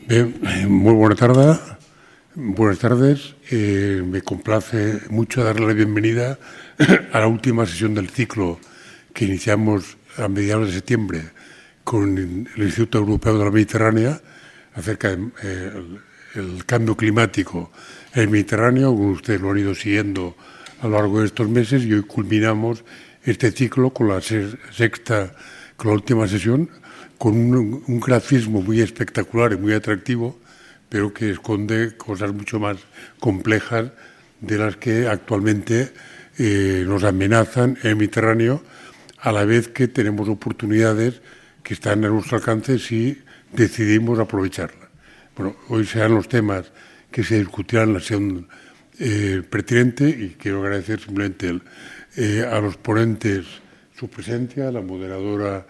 Bien, muy buenas tardes. Me complace mucho darle la bienvenida a la última sesión del ciclo que iniciamos a mediados de septiembre con el Instituto Europeo de la Mediterránea acerca del cambio climático en el Mediterráneo, como ustedes lo han ido siguiendo a lo largo de estos meses, y hoy culminamos este ciclo con la con la última sesión, con un grafismo muy espectacular y muy atractivo, pero que esconde cosas mucho más complejas de las que actualmente nos amenazan en el Mediterráneo, a la vez que tenemos oportunidades que están a nuestro alcance si decidimos aprovecharlas. Bueno, hoy serán los temas que se discutirán en la sesión pertinente, y quiero agradecer simplemente a los ponentes su presencia, a la moderadora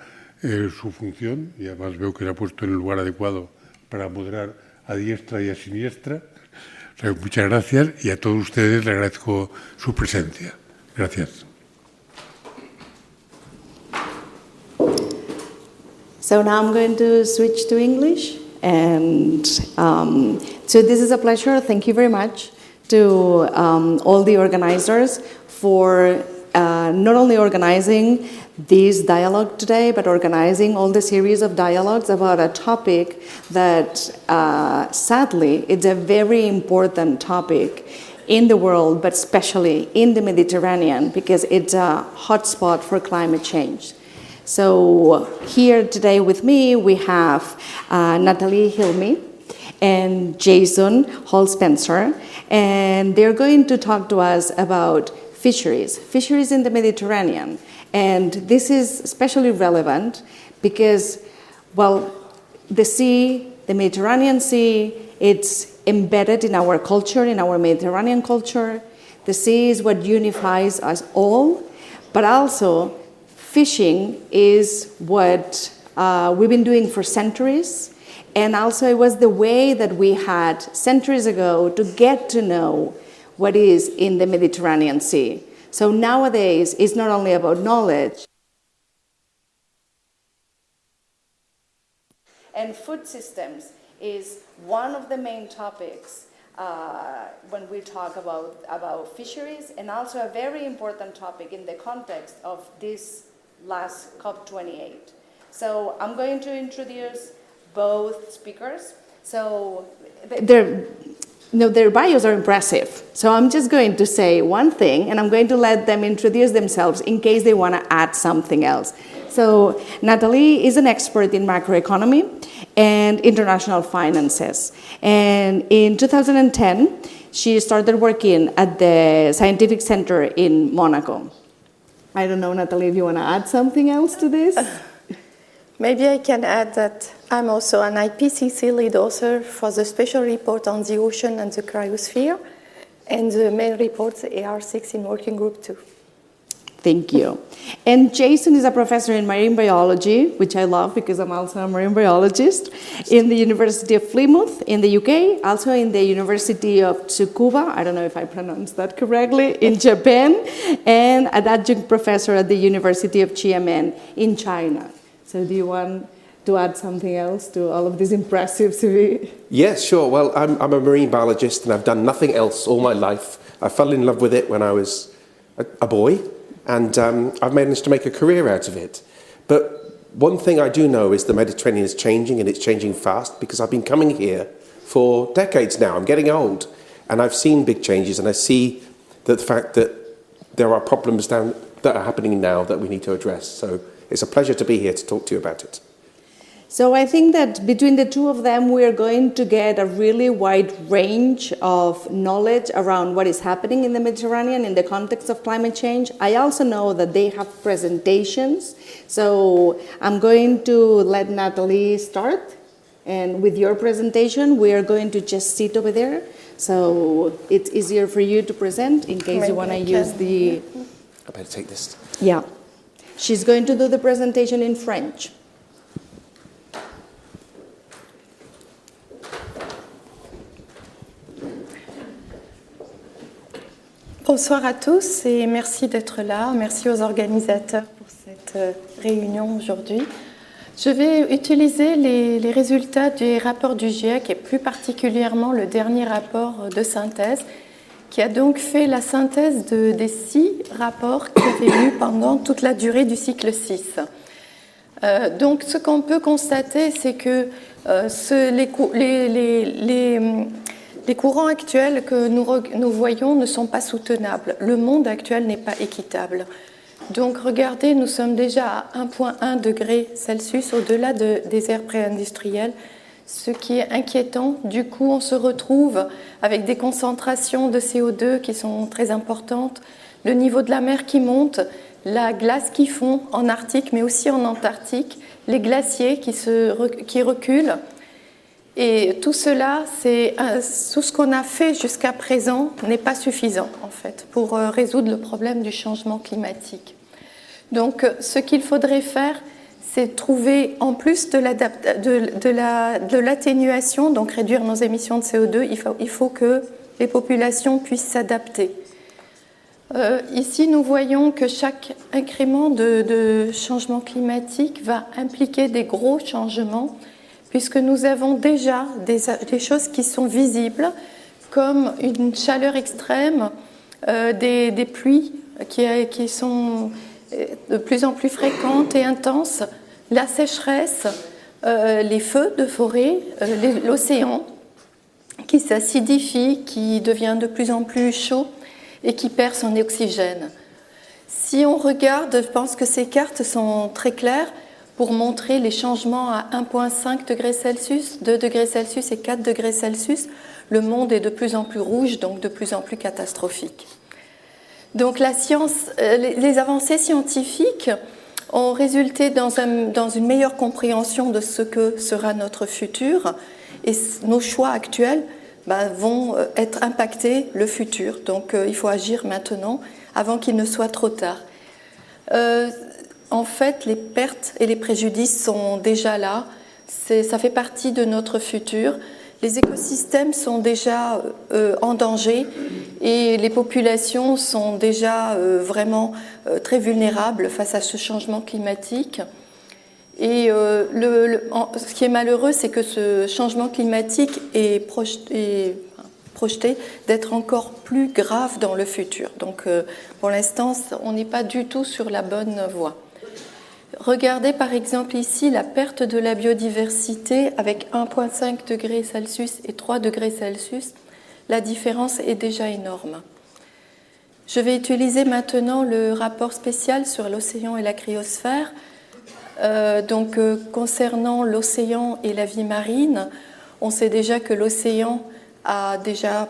su función, y además veo que se ha puesto en el lugar adecuado para moderar a diestra y a siniestra. O sea, muchas gracias, y a todos ustedes les agradezco su presencia. Gracias. So now I'm going to switch to English, and so this is a pleasure. Thank you very much to all the organizers for not only organizing this dialogue today, but organizing all the series of dialogues about a topic that sadly it's a very important topic in the world, but especially in the Mediterranean, because it's a hotspot for climate change. So here today with me we have Natalie Hilmy and Jason Hall-Spencer, and they're going to talk to us about fisheries in the Mediterranean. And this is especially relevant because, well, the sea, the Mediterranean Sea, it's embedded in our culture, in our Mediterranean culture. The sea is what unifies us all, but also fishing is what we've been doing for centuries. And also it was the way that we had centuries ago to get to know what is in the Mediterranean Sea. So nowadays, it's not only about knowledge. And food systems is one of the main topics when we talk about fisheries, and also a very important topic in the context of this last COP28. So I'm going to introduce both speakers. So their bios are impressive. So I'm just going to say one thing, and I'm going to let them introduce themselves in case they want to add something else. So Natalie is an expert in macroeconomy and international finances. And in 2010, she started working at the Scientific Center in Monaco. I don't know, Natalie, if you want to add something else to this? Maybe I can add that I'm also an IPCC lead author for the special report on the ocean and the cryosphere, and the main report, the AR6 in Working Group 2. Thank you. And Jason is a professor in marine biology, which I love because I'm also a marine biologist, in the University of Plymouth in the UK, also in the University of Tsukuba, I don't know if I pronounced that correctly, in Japan, and an adjunct professor at the University of Xiamen in China. So do you want to add something else to all of this impressive CV? Yes, sure. Well, I'm a marine biologist, and I've done nothing else all my life. I fell in love with it when I was a boy, and I've managed to make a career out of it. But one thing I do know is the Mediterranean is changing, and it's changing fast, because I've been coming here for decades now. I'm getting old, and I've seen big changes, and I see that the fact that there are problems that are happening now that we need to address. So it's a pleasure to be here to talk to you about it. So I think that between the two of them, we are going to get a really wide range of knowledge around what is happening in the Mediterranean in the context of climate change. I also know that they have presentations. So I'm going to let Natalie start. And with your presentation, we are going to just sit over there. So it's easier for you to present in case you want to use the... I better take this. Yeah. She's going to do the presentation in French. Bonsoir à tous et merci d'être là. Merci aux organisateurs pour cette réunion aujourd'hui. Je vais utiliser les résultats des rapports du GIEC et plus particulièrement le dernier rapport de synthèse qui a donc fait la synthèse des 6 rapports qui avaient eu pendant toute la durée du cycle 6. Donc ce qu'on peut constater, c'est que les courants actuels que nous voyons ne sont pas soutenables. Le monde actuel n'est pas équitable. Donc regardez, nous sommes déjà à 1,1 degré Celsius au-delà des ères préindustrielles, ce qui est inquiétant. Du coup, on se retrouve avec des concentrations de CO2 qui sont très importantes, le niveau de la mer qui monte, la glace qui fond en Arctique, mais aussi en Antarctique, les glaciers qui reculent. Et tout cela, tout ce qu'on a fait jusqu'à présent n'est pas suffisant, en fait, pour résoudre le problème du changement climatique. Donc, ce qu'il faudrait faire, c'est trouver, en plus de l'atténuation, donc réduire nos émissions de CO2, il faut que les populations puissent s'adapter. Ici, nous voyons que chaque incrément de changement climatique va impliquer des gros changements, puisque nous avons déjà des choses qui sont visibles, comme une chaleur extrême, des pluies qui sont de plus en plus fréquentes et intenses, la sécheresse, les feux de forêt, l'océan qui s'acidifie, qui devient de plus en plus chaud et qui perd son oxygène. Si on regarde, je pense que ces cartes sont très claires pour montrer les changements à 1,5 degrés Celsius, 2 degrés Celsius et 4 degrés Celsius. Le monde est de plus en plus rouge, donc de plus en plus catastrophique. Donc la science, les avancées scientifiques ont résulté dans une meilleure compréhension de ce que sera notre futur, et nos choix actuels vont être impactés le futur. Donc il faut agir maintenant avant qu'il ne soit trop tard. En fait, les pertes et les préjudices sont déjà là. Ça fait partie de notre futur. Les écosystèmes sont déjà en danger et les populations sont déjà vraiment très vulnérables face à ce changement climatique. Et ce qui est malheureux, c'est que ce changement climatique est projeté d'être encore plus grave dans le futur. Donc, pour l'instant, on n'est pas du tout sur la bonne voie. Regardez par exemple ici la perte de la biodiversité avec 1,5 degrés Celsius et 3 degrés Celsius. La différence est déjà énorme. Je vais utiliser maintenant le rapport spécial sur l'océan et la cryosphère. Concernant l'océan et la vie marine, on sait déjà que l'océan a déjà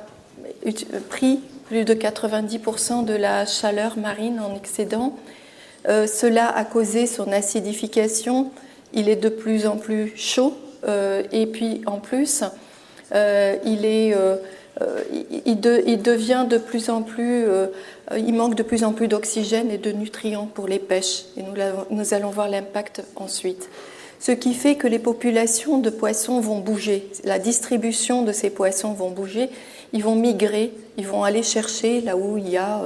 pris plus de 90% de la chaleur marine en excédent. Cela a causé son acidification. Il est de plus en plus chaud et puis en plus, il devient de plus en plus, il manque de plus en plus d'oxygène et de nutriments pour les pêches. Et nous allons voir l'impact ensuite. Ce qui fait que les populations de poissons vont bouger. La distribution de ces poissons vont bouger. Ils vont migrer, ils vont aller chercher là où il y a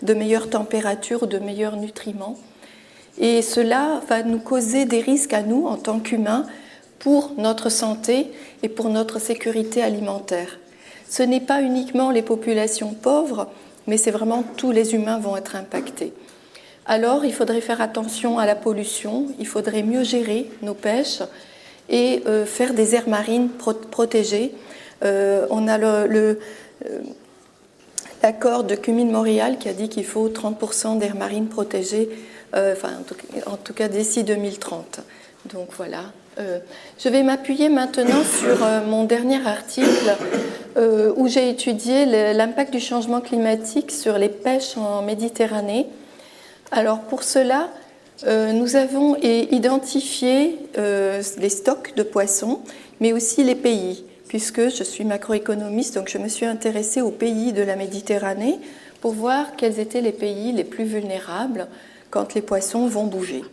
de meilleures températures, de meilleurs nutriments. Et cela va nous causer des risques à nous en tant qu'humains pour notre santé et pour notre sécurité alimentaire. Ce n'est pas uniquement les populations pauvres, mais c'est vraiment tous les humains vont être impactés. Alors, il faudrait faire attention à la pollution, il faudrait mieux gérer nos pêches et faire des aires marines protégées. On a l'accord de Montréal qui a dit qu'il faut 30% d'aires marines protégées, en tout cas d'ici 2030. Donc voilà. Je vais m'appuyer maintenant sur mon dernier article où j'ai étudié l'impact du changement climatique sur les pêches en Méditerranée. Alors pour cela, nous avons identifié les stocks de poissons, mais aussi les pays, puisque je suis macroéconomiste, donc je me suis intéressée aux pays de la Méditerranée pour voir quels étaient les pays les plus vulnérables quand les poissons vont bouger.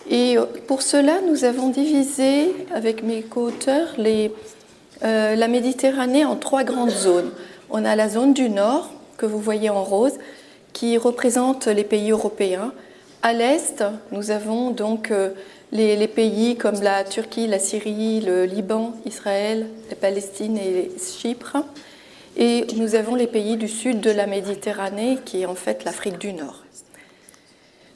Et pour cela, nous avons divisé avec mes co-auteurs la Méditerranée en 3 grandes zones. On a la zone du Nord, que vous voyez en rose, qui représente les pays européens. À l'est, nous avons donc les pays comme la Turquie, la Syrie, le Liban, Israël, la Palestine et Chypre. Et nous avons les pays du sud de la Méditerranée, qui est en fait l'Afrique du Nord.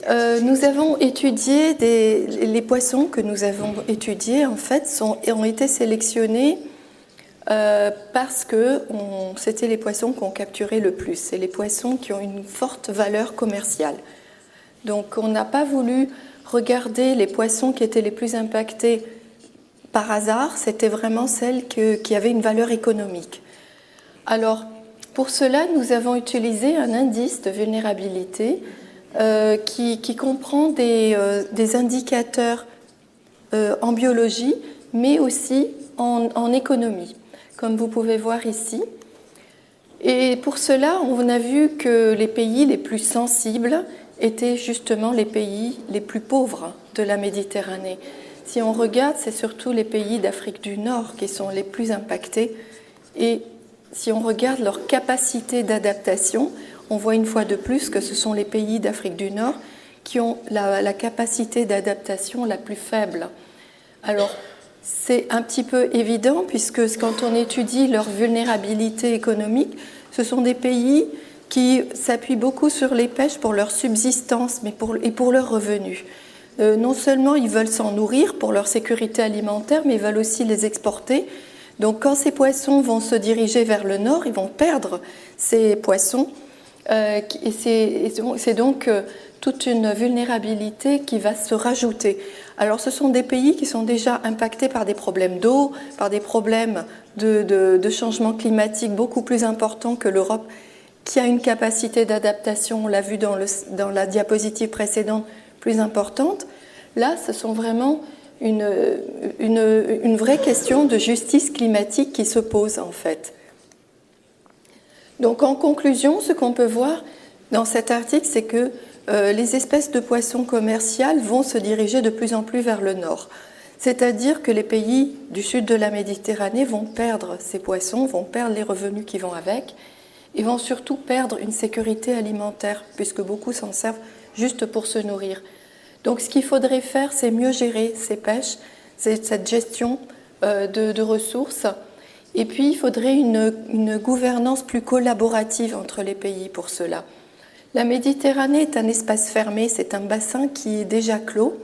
Nous avons étudié les poissons que nous avons étudiés, en fait, ont été sélectionnés parce que c'était les poissons qu'on capturait le plus. C'est les poissons qui ont une forte valeur commerciale. Donc, on n'a pas voulu regarder les poissons qui étaient les plus impactés par hasard. C'était vraiment celles qui avaient une valeur économique. Alors, pour cela, nous avons utilisé un indice de vulnérabilité qui comprend des indicateurs en biologie, mais aussi en économie, comme vous pouvez voir ici. Et pour cela, on a vu que les pays les plus sensibles étaient justement les pays les plus pauvres de la Méditerranée. Si on regarde, c'est surtout les pays d'Afrique du Nord qui sont les plus impactés. Et si on regarde leur capacité d'adaptation, on voit une fois de plus que ce sont les pays d'Afrique du Nord qui ont la capacité d'adaptation la plus faible. Alors, c'est un petit peu évident puisque quand on étudie leur vulnérabilité économique, ce sont des pays qui s'appuient beaucoup sur les pêches pour leur subsistance et pour leurs revenus. Non seulement ils veulent s'en nourrir pour leur sécurité alimentaire, mais ils veulent aussi les exporter. Donc quand ces poissons vont se diriger vers le nord, ils vont perdre ces poissons. Et c'est donc toute une vulnérabilité qui va se rajouter. Alors ce sont des pays qui sont déjà impactés par des problèmes d'eau, par des problèmes de changement climatique beaucoup plus importants que l'Europe, qui a une capacité d'adaptation, on l'a vu dans la diapositive précédente, plus importante. Là, ce sont vraiment une vraie question de justice climatique qui se pose en fait. Donc en conclusion, ce qu'on peut voir dans cet article, c'est que les espèces de poissons commerciales vont se diriger de plus en plus vers le nord. C'est-à-dire que les pays du sud de la Méditerranée vont perdre ces poissons, vont perdre les revenus qui vont avec, et vont surtout perdre une sécurité alimentaire, puisque beaucoup s'en servent juste pour se nourrir. Donc ce qu'il faudrait faire, c'est mieux gérer ces pêches, cette gestion de ressources. Et puis il faudrait une gouvernance plus collaborative entre les pays pour cela. La Méditerranée est un espace fermé, c'est un bassin qui est déjà clos.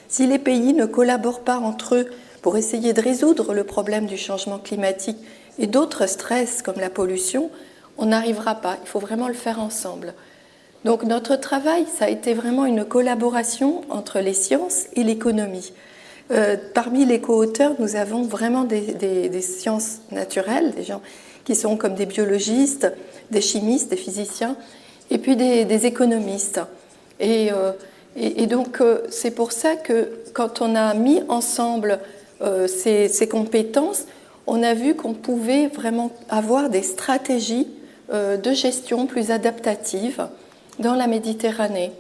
Si les pays ne collaborent pas entre eux pour essayer de résoudre le problème du changement climatique et d'autres stress comme la pollution, on n'arrivera pas. Il faut vraiment le faire ensemble. Donc notre travail, ça a été vraiment une collaboration entre les sciences et l'économie. Parmi les co-auteurs, nous avons vraiment des sciences naturelles, des gens qui sont comme des biologistes, des chimistes, des physiciens, et puis des économistes. Et donc c'est pour ça que quand on a mis ensemble ces compétences, on a vu qu'on pouvait vraiment avoir des stratégies de gestion plus adaptatives dans la Méditerranée.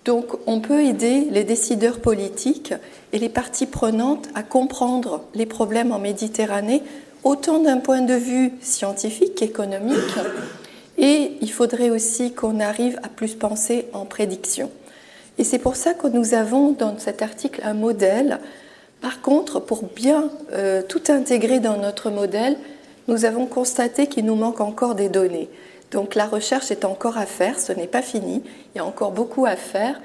Donc on peut aider les décideurs politiques et les parties prenantes à comprendre les problèmes en Méditerranée, autant d'un point de vue scientifique qu'économique. Et il faudrait aussi qu'on arrive à plus penser en prédiction. Et c'est pour ça que nous avons dans cet article un modèle. Par contre, pour bien tout intégrer dans notre modèle, nous avons constaté qu'il nous manque encore des données. Donc la recherche est encore à faire, ce n'est pas fini, il y a encore beaucoup à faire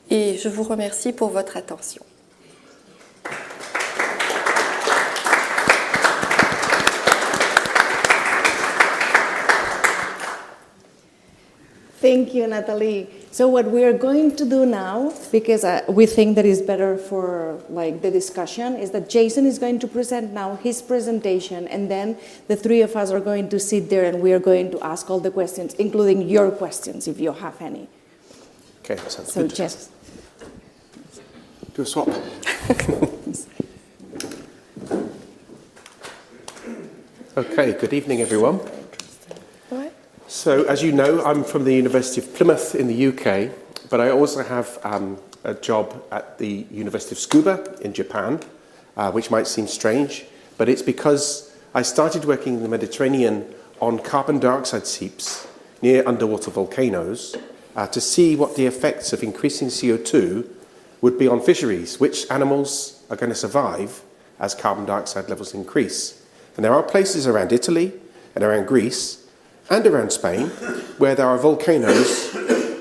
et je vous remercie pour votre attention. Thank you, Natalie. So what we are going to do now, because we think that is better for the discussion, is that Jason is going to present now his presentation, and then the three of us are going to sit there and we are going to ask all the questions, including your questions, if you have any. Okay, sounds so good. Just do a swap. Okay, good evening, everyone. So, as you know, I'm from the University of Plymouth in the UK, but I also have a job at the University of Tsukuba in Japan, which might seem strange, but it's because I started working in the Mediterranean on carbon dioxide seeps near underwater volcanoes to see what the effects of increasing CO2 would be on fisheries, which animals are going to survive as carbon dioxide levels increase. And there are places around Italy and around Greece and around Spain where there are volcanoes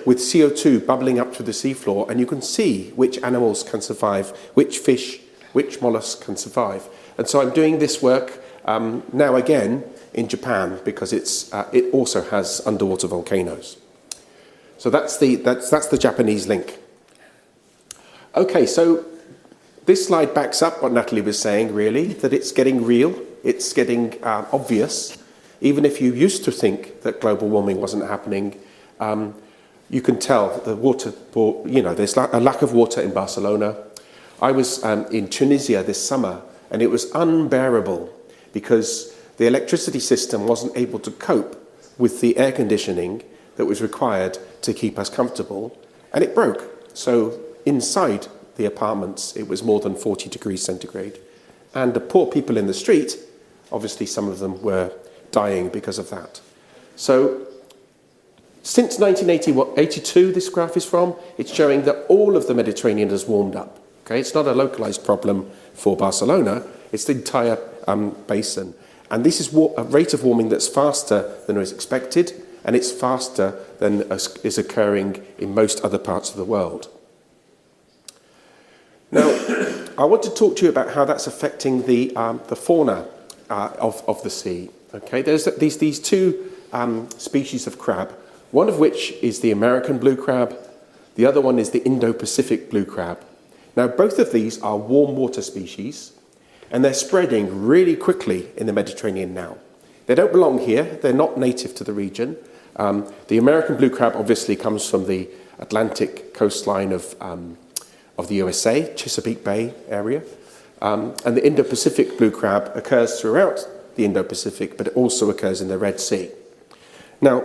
with CO2 bubbling up through the seafloor, and you can see which animals can survive, which fish, which mollusks can survive. And so I'm doing this work now again in Japan because it also has underwater volcanoes. So that's the Japanese link. Okay, so this slide backs up what Natalie was saying, really, that it's getting real, it's getting obvious. Even if you used to think that global warming wasn't happening, you can tell the water, there's a lack of water in Barcelona. I was in Tunisia this summer, and it was unbearable because the electricity system wasn't able to cope with the air conditioning that was required to keep us comfortable, and it broke. So inside the apartments, it was more than 40 degrees centigrade. And the poor people in the street, obviously some of them were dying because of that. So since 1982, this graph is from, it's showing that all of the Mediterranean has warmed up. Okay, it's not a localized problem for Barcelona, it's the entire basin. And this is a rate of warming that's faster than was expected, and it's faster than is occurring in most other parts of the world. Now, I want to talk to you about how that's affecting the fauna of the sea. Okay, there's these two species of crab, one of which is the American blue crab, the other one is the Indo-Pacific blue crab. Now, both of these are warm water species, and they're spreading really quickly in the Mediterranean now. They don't belong here, they're not native to the region. The American blue crab obviously comes from the Atlantic coastline of the USA, Chesapeake Bay area. And the Indo-Pacific blue crab occurs throughout the Indo-Pacific, but it also occurs in the Red Sea. Now,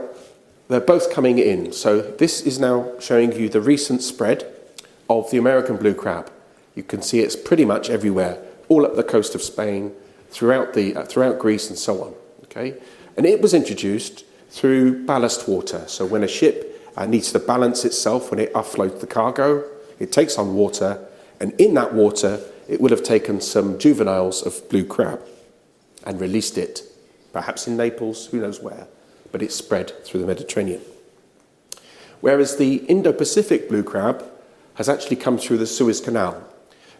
they're both coming in. So this is now showing you the recent spread of the American blue crab. You can see it's pretty much everywhere, all up the coast of Spain, throughout Greece and so on. Okay? And it was introduced through ballast water. So when a ship needs to balance itself, when it offloads the cargo, it takes on water, and in that water, it would have taken some juveniles of blue crab and released it, perhaps in Naples, who knows where, but it spread through the Mediterranean. Whereas the Indo-Pacific blue crab has actually come through the Suez Canal.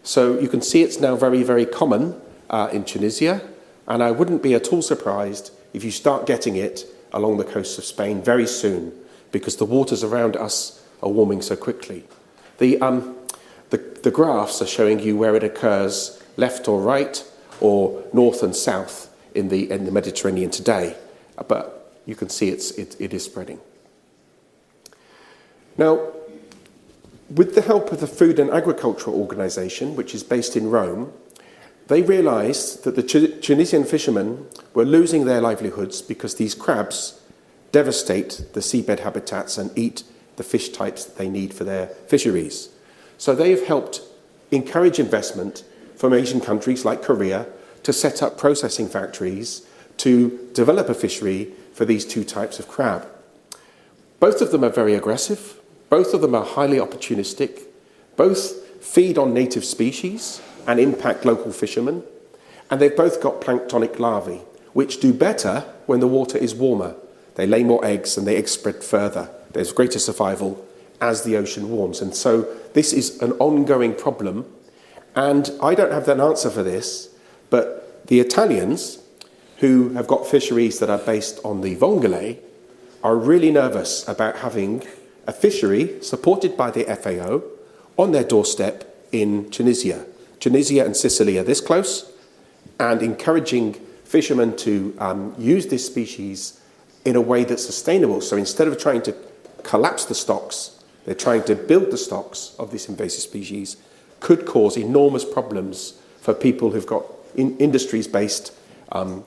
So you can see it's now very, very common in Tunisia, and I wouldn't be at all surprised if you start getting it along the coast of Spain very soon, because the waters around us are warming so quickly. The graphs are showing you where it occurs left or right, or north and south in the Mediterranean today, but you can see it is spreading. Now, with the help of the Food and Agriculture Organization, which is based in Rome, they realized that the Tunisian fishermen were losing their livelihoods because these crabs devastate the seabed habitats and eat the fish types that they need for their fisheries. So they've helped encourage investment from Asian countries like Korea to set up processing factories to develop a fishery for these two types of crab. Both of them are very aggressive. Both of them are highly opportunistic. Both feed on native species and impact local fishermen. And they've both got planktonic larvae, which do better when the water is warmer. They lay more eggs and the eggs spread further. There's greater survival as the ocean warms. And so this is an ongoing problem. And I don't have an answer for this, but the Italians, who have got fisheries that are based on the vongole, are really nervous about having a fishery supported by the FAO on their doorstep in Tunisia. Tunisia and Sicily are this close, and encouraging fishermen to use this species in a way that's sustainable. So instead of trying to collapse the stocks, they're trying to build the stocks of this invasive species, could cause enormous problems for people who've got industries based on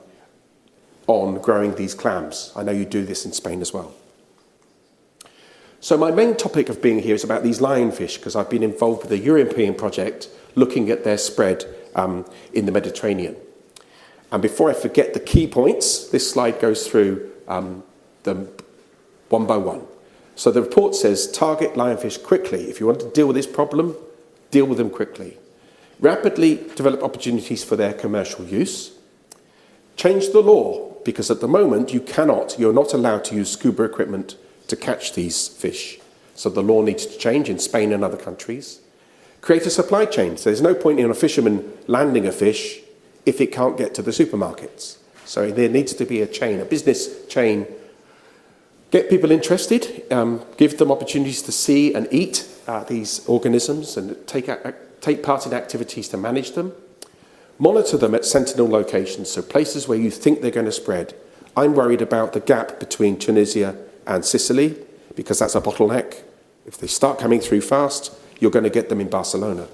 growing these clams. I know you do this in Spain as well. So my main topic of being here is about these lionfish, because I've been involved with a European project looking at their spread in the Mediterranean. And before I forget the key points, this slide goes through them one by one. So the report says target lionfish quickly. If you want to deal with this problem, deal with them quickly. Rapidly develop opportunities for their commercial use. Change the law, because at the moment you're not allowed to use scuba equipment to catch these fish. So the law needs to change in Spain and other countries. Create a supply chain. So there's no point in a fisherman landing a fish if it can't get to the supermarkets. So there needs to be a chain, a business chain. Get people interested, give them opportunities to see and eat these organisms and take part in activities to manage them. Monitor them at sentinel locations, so places where you think they're going to spread. I'm worried about the gap between Tunisia and Sicily, because that's a bottleneck. If they start coming through fast, you're going to get them in Barcelona.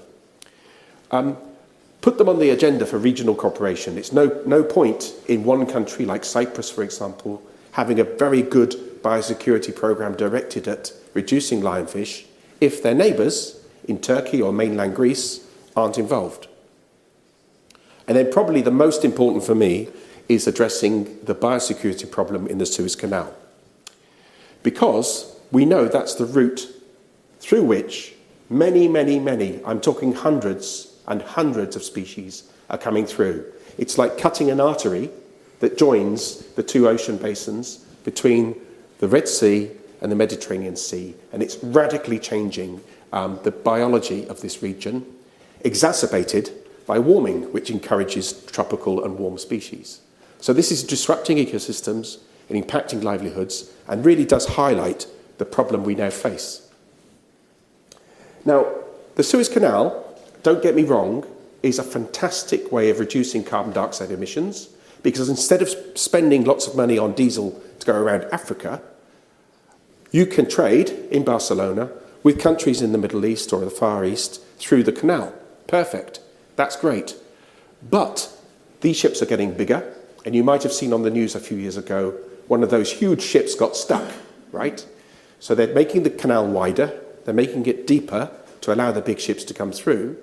Put them on the agenda for regional cooperation. It's no point in one country like Cyprus, for example, having a very good biosecurity program directed at reducing lionfish if their neighbours in Turkey or mainland Greece aren't involved. And then probably the most important for me is addressing the biosecurity problem in the Suez Canal. Because we know that's the route through which many, I'm talking hundreds and hundreds of species are coming through. It's like cutting an artery that joins the two ocean basins between the Red Sea and the Mediterranean Sea, and it's radically changing the biology of this region, exacerbated by warming, which encourages tropical and warm species. So this is disrupting ecosystems and impacting livelihoods, and really does highlight the problem we now face. Now, the Suez Canal, don't get me wrong, is a fantastic way of reducing carbon dioxide emissions, because instead of spending lots of money on diesel to go around Africa, you can trade in Barcelona with countries in the Middle East or the Far East through the canal. Perfect. That's great. But these ships are getting bigger, and you might have seen on the news a few years ago, one of those huge ships got stuck, right? So they're making the canal wider, they're making it deeper to allow the big ships to come through.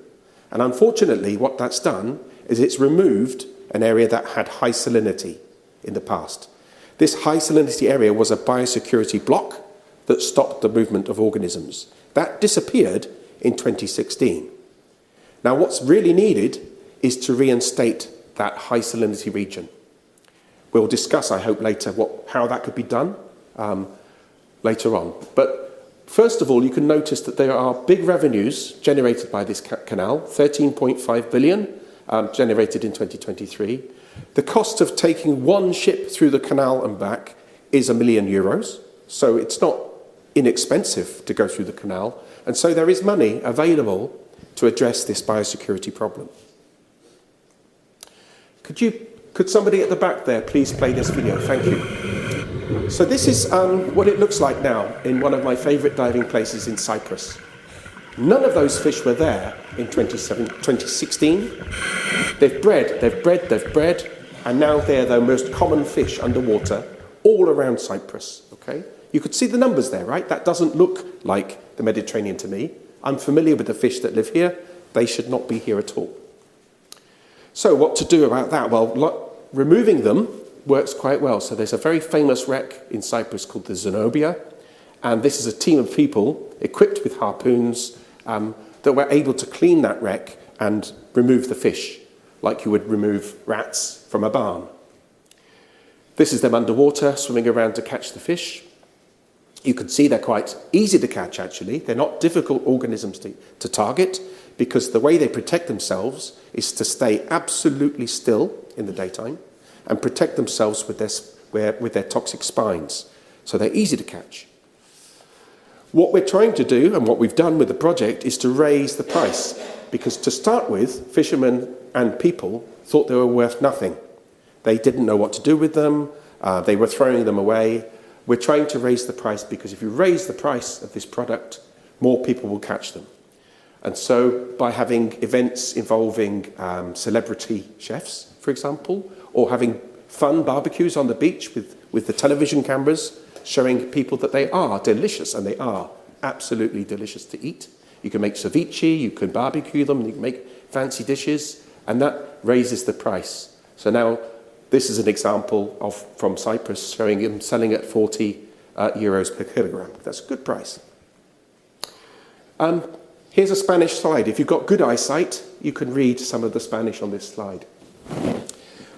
And unfortunately, what that's done is it's removed an area that had high salinity in the past. This high salinity area was a biosecurity block that stopped the movement of organisms. That disappeared in 2016. Now, what's really needed is to reinstate that high salinity region. We'll discuss, I hope, later how that could be done later on. But first of all, you can notice that there are big revenues generated by this canal, 13.5 billion generated in 2023. The cost of taking one ship through the canal and back is €1 million, so it's not inexpensive to go through the canal, and so there is money available to address this biosecurity problem. Could somebody at the back there please play this video? Thank you. So this is what it looks like now in one of my favourite diving places in Cyprus. None of those fish were there in 2016. They've bred, and now they're the most common fish underwater all around Cyprus, okay? You could see the numbers there, right? That doesn't look like the Mediterranean to me. I'm familiar with the fish that live here. They should not be here at all. So what to do about that? Well, removing them works quite well. So there's a very famous wreck in Cyprus called the Zenobia, and this is a team of people equipped with harpoons that were able to clean that wreck and remove the fish, like you would remove rats from a barn. This is them underwater, swimming around to catch the fish. You can see they're quite easy to catch, actually. They're not difficult organisms to target, because the way they protect themselves is to stay absolutely still in the daytime and protect themselves with their toxic spines. So they're easy to catch. What we're trying to do, and what we've done with the project, is to raise the price, because to start with, fishermen and people thought they were worth nothing. They didn't know what to do with them. They were throwing them away. We're trying to raise the price, because if you raise the price of this product, more people will catch them. And so by having events involving celebrity chefs, for example, or having fun barbecues on the beach with the television cameras showing people that they are delicious, and they are absolutely delicious to eat. You can make ceviche, you can barbecue them, you can make fancy dishes, and that raises the price. So now this is an example from Cyprus showing them selling at 40 euros per kilogram. That's a good price. Here's a Spanish slide. If you've got good eyesight, you can read some of the Spanish on this slide.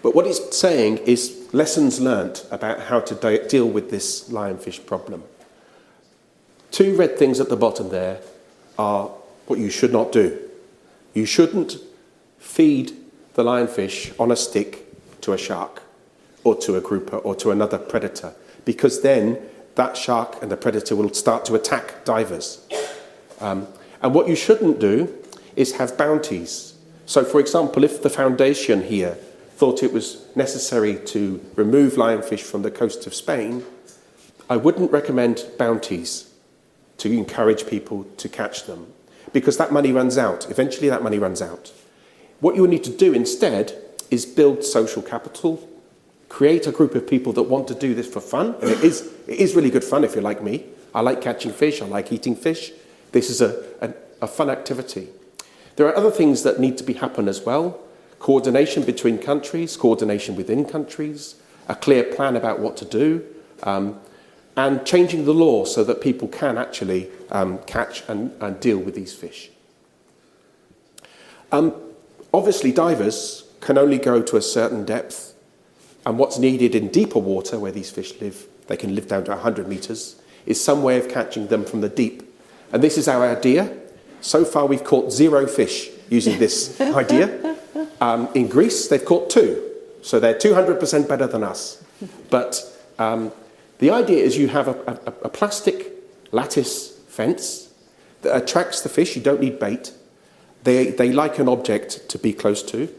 But what it's saying is lessons learnt about how to deal with this lionfish problem. Two red things at the bottom there are what you should not do. You shouldn't feed the lionfish on a stick to a shark or to a grouper or to another predator, because then that shark and the predator will start to attack divers. And what you shouldn't do is have bounties. So, for example, if the foundation here thought it was necessary to remove lionfish from the coast of Spain, I wouldn't recommend bounties to encourage people to catch them, because that money runs out. Eventually that money runs out. What you need to do instead is build social capital, create a group of people that want to do this for fun. And it is really good fun if you're like me. I like catching fish, I like eating fish. This is a fun activity. There are other things that need to happen as well. Coordination between countries, coordination within countries, a clear plan about what to do, and changing the law so that people can actually catch and deal with these fish. Obviously, divers can only go to a certain depth, and what's needed in deeper water where these fish live, they can live down to 100 meters, is some way of catching them from the deep. And this is our idea. So far, we've caught 0 fish using this idea. In Greece, they've caught 2, so they're 200% better than us. But the idea is you have a plastic lattice fence that attracts the fish. You don't need bait. They like an object to be close to,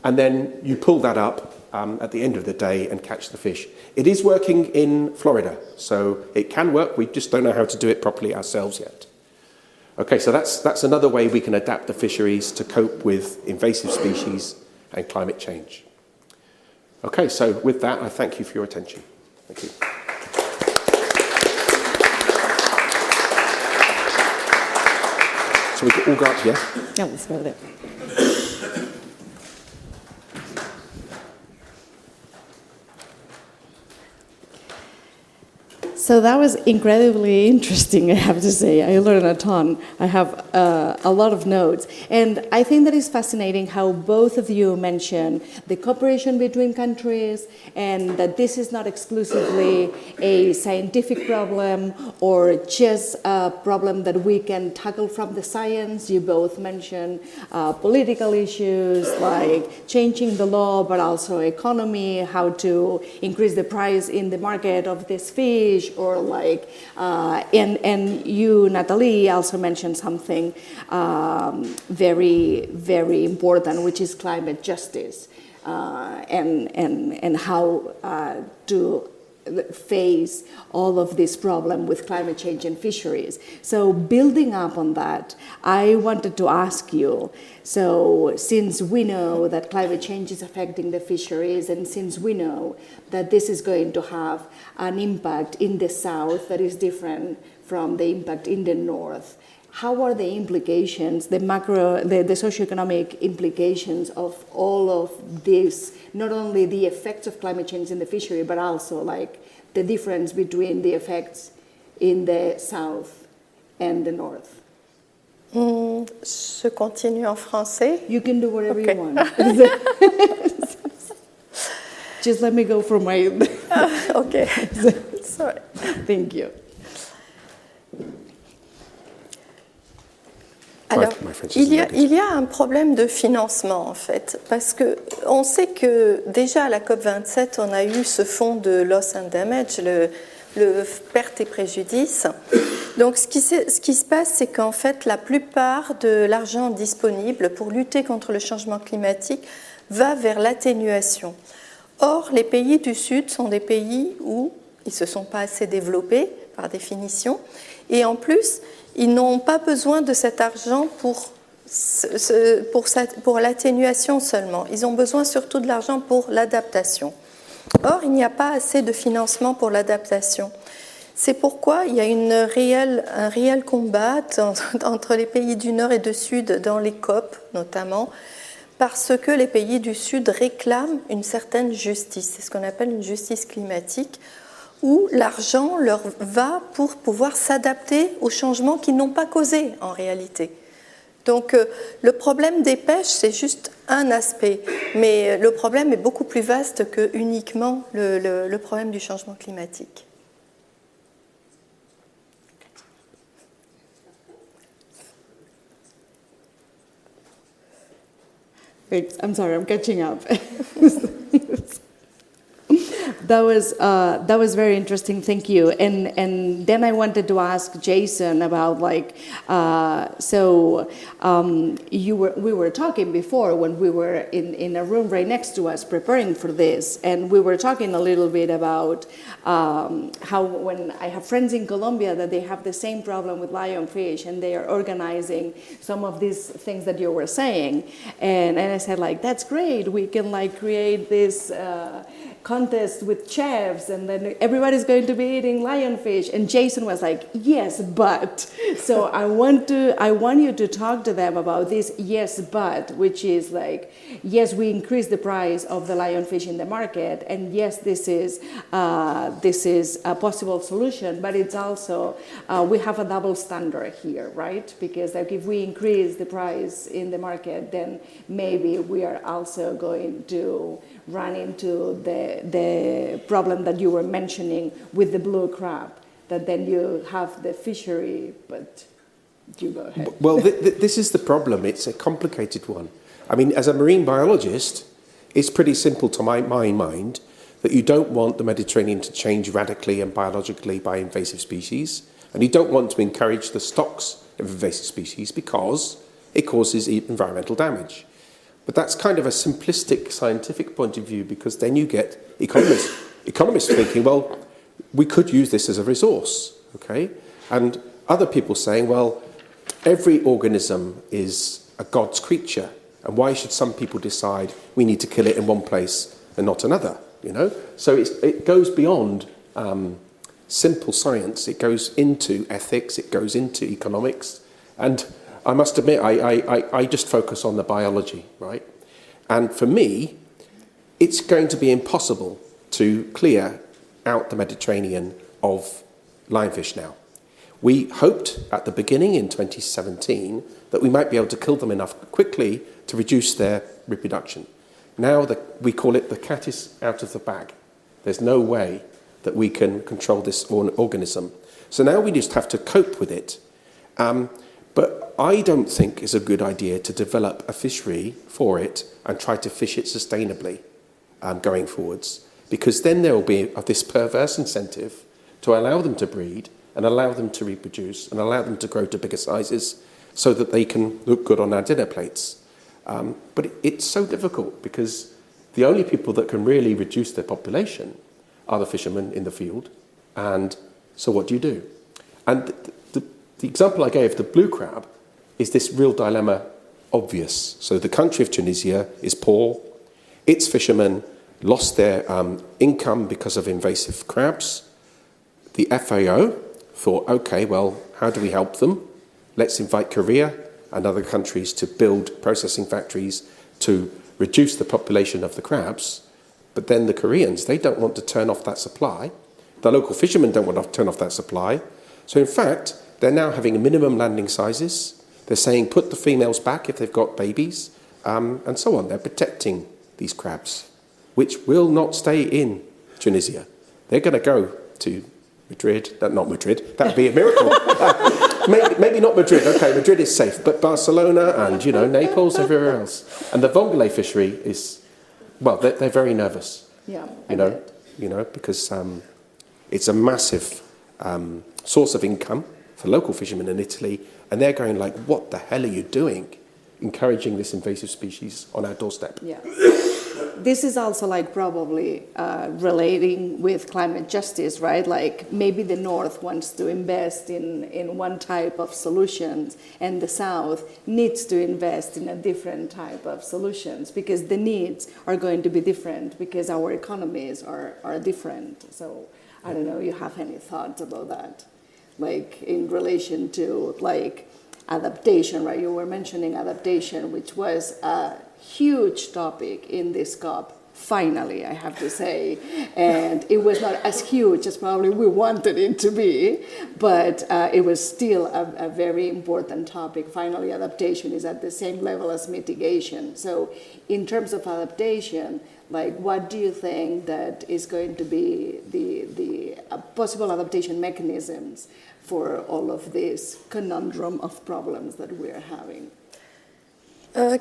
and then you pull that up at the end of the day and catch the fish. It is working in Florida, so it can work. We just don't know how to do it properly ourselves yet. Okay, so that's another way we can adapt the fisheries to cope with invasive species and climate change. Okay, so with that, I thank you for your attention. Thank you. So we can all go up here. Yeah, let's go there. So that was incredibly interesting, I have to say. I learned a ton. I have a lot of notes. And I think that is fascinating how both of you mention the cooperation between countries and that this is not exclusively a scientific problem or just a problem that we can tackle from the science. You both mentioned political issues like changing the law, but also economy, how to increase the price in the market of this fish, or like, and you, Natalie, also mentioned something very, very important, which is climate justice, and how to face all of this problem with climate change and fisheries. So building up on that, I wanted to ask you, so since we know that climate change is affecting the fisheries, and since we know that this is going to have an impact in the south that is different from the impact in the north, how are the implications, the socioeconomic implications of all of this, not only the effects of climate change in the fishery, but also like the difference between the effects in the south and the north? Je continue en français. You can do whatever Okay. you want. Just let me go for my... Okay, sorry. Thank you. Alors, il y a un problème de financement en fait, parce que on sait que déjà à la COP27, on a eu ce fonds de loss and damage, le perte et préjudice. Donc ce qui se passe, c'est qu'en fait la plupart de l'argent disponible pour lutter contre le changement climatique va vers l'atténuation. Or, les pays du Sud sont des pays où ils ne se sont pas assez développés par définition, et en plus, ils n'ont pas besoin de cet argent pour l'atténuation seulement. Ils ont besoin surtout de l'argent pour l'adaptation. Or, il n'y a pas assez de financement pour l'adaptation. C'est pourquoi il y a un réel combat entre les pays du Nord et du Sud dans les COP notamment, parce que les pays du Sud réclament une certaine justice. C'est ce qu'on appelle une justice climatique, où l'argent leur va pour pouvoir s'adapter aux changements qu'ils n'ont pas causés en réalité. Donc le problème des pêches, c'est juste un aspect, mais le problème est beaucoup plus vaste que uniquement le problème du changement climatique. Wait, I'm sorry, I'm catching up. That was very interesting. Thank you. And then I wanted to ask Jason about we were talking before when we were in a room right next to us preparing for this, and we were talking a little bit about how when I have friends in Colombia that they have the same problem with lionfish, and they are organizing some of these things that you were saying, and I said that's great. We can create this contest with chefs, and then everybody's going to be eating lionfish. And Jason was like, yes, but. So I want you to talk to them about this yes, but, which is yes, we increase the price of the lionfish in the market, and yes, this is a possible solution, but it's also, we have a double standard here, right? Because if we increase the price in the market, then maybe we are also going to run into the problem that you were mentioning with the blue crab, that then you have the fishery, but you go ahead. Well, this is the problem. It's a complicated one. I mean, as a marine biologist, it's pretty simple to my mind that you don't want the Mediterranean to change radically and biologically by invasive species, and you don't want to encourage the stocks of invasive species because it causes environmental damage. But that's kind of a simplistic scientific point of view, because then you get economists thinking, well, we could use this as a resource, okay? And other people saying, well, every organism is a God's creature, and why should some people decide we need to kill it in one place and not another, you know? So it goes beyond simple science. It goes into ethics, it goes into economics, and I must admit, I just focus on the biology, right? And for me, it's going to be impossible to clear out the Mediterranean of lionfish now. We hoped at the beginning in 2017 that we might be able to kill them enough quickly to reduce their reproduction. Now we call it the cat is out of the bag. There's no way that we can control this organism. So now we just have to cope with it. But I don't think it's a good idea to develop a fishery for it and try to fish it sustainably going forwards, because then there will be this perverse incentive to allow them to breed and allow them to reproduce and allow them to grow to bigger sizes so that they can look good on our dinner plates. But it's so difficult because the only people that can really reduce their population are the fishermen in the field. And so what do you do? And the example I gave, the blue crab, is this real dilemma obvious. So the country of Tunisia is poor. Its fishermen lost their income because of invasive crabs. The FAO thought, okay, well, how do we help them? Let's invite Korea and other countries to build processing factories to reduce the population of the crabs. But then the Koreans, they don't want to turn off that supply. The local fishermen don't want to turn off that supply. So in fact, they're now having minimum landing sizes. They're saying put the females back if they've got babies, and so on. They're protecting these crabs, which will not stay in Tunisia. They're going to go to Madrid. Not Madrid. That would be a miracle. Maybe not Madrid. Okay, Madrid is safe, but Barcelona and Naples, everywhere else. And the vongole fishery is, well, they're very nervous. Yeah. Because it's a massive source of income for local fishermen in Italy, and they're going like, what the hell are you doing, encouraging this invasive species on our doorstep? Yeah. This is also probably relating with climate justice, right? Maybe the North wants to invest in one type of solutions, and the South needs to invest in a different type of solutions because the needs are going to be different because our economies are different. So I don't know, you have any thoughts about that? In relation to adaptation, right? You were mentioning adaptation, which was a huge topic in this COP finally, I have to say. And it was not as huge as probably we wanted it to be, but it was still a very important topic. Finally, adaptation is at the same level as mitigation. So in terms of adaptation, like, what do you think that is going to be the possible adaptation mechanisms for all of this conundrum of problems that we're having?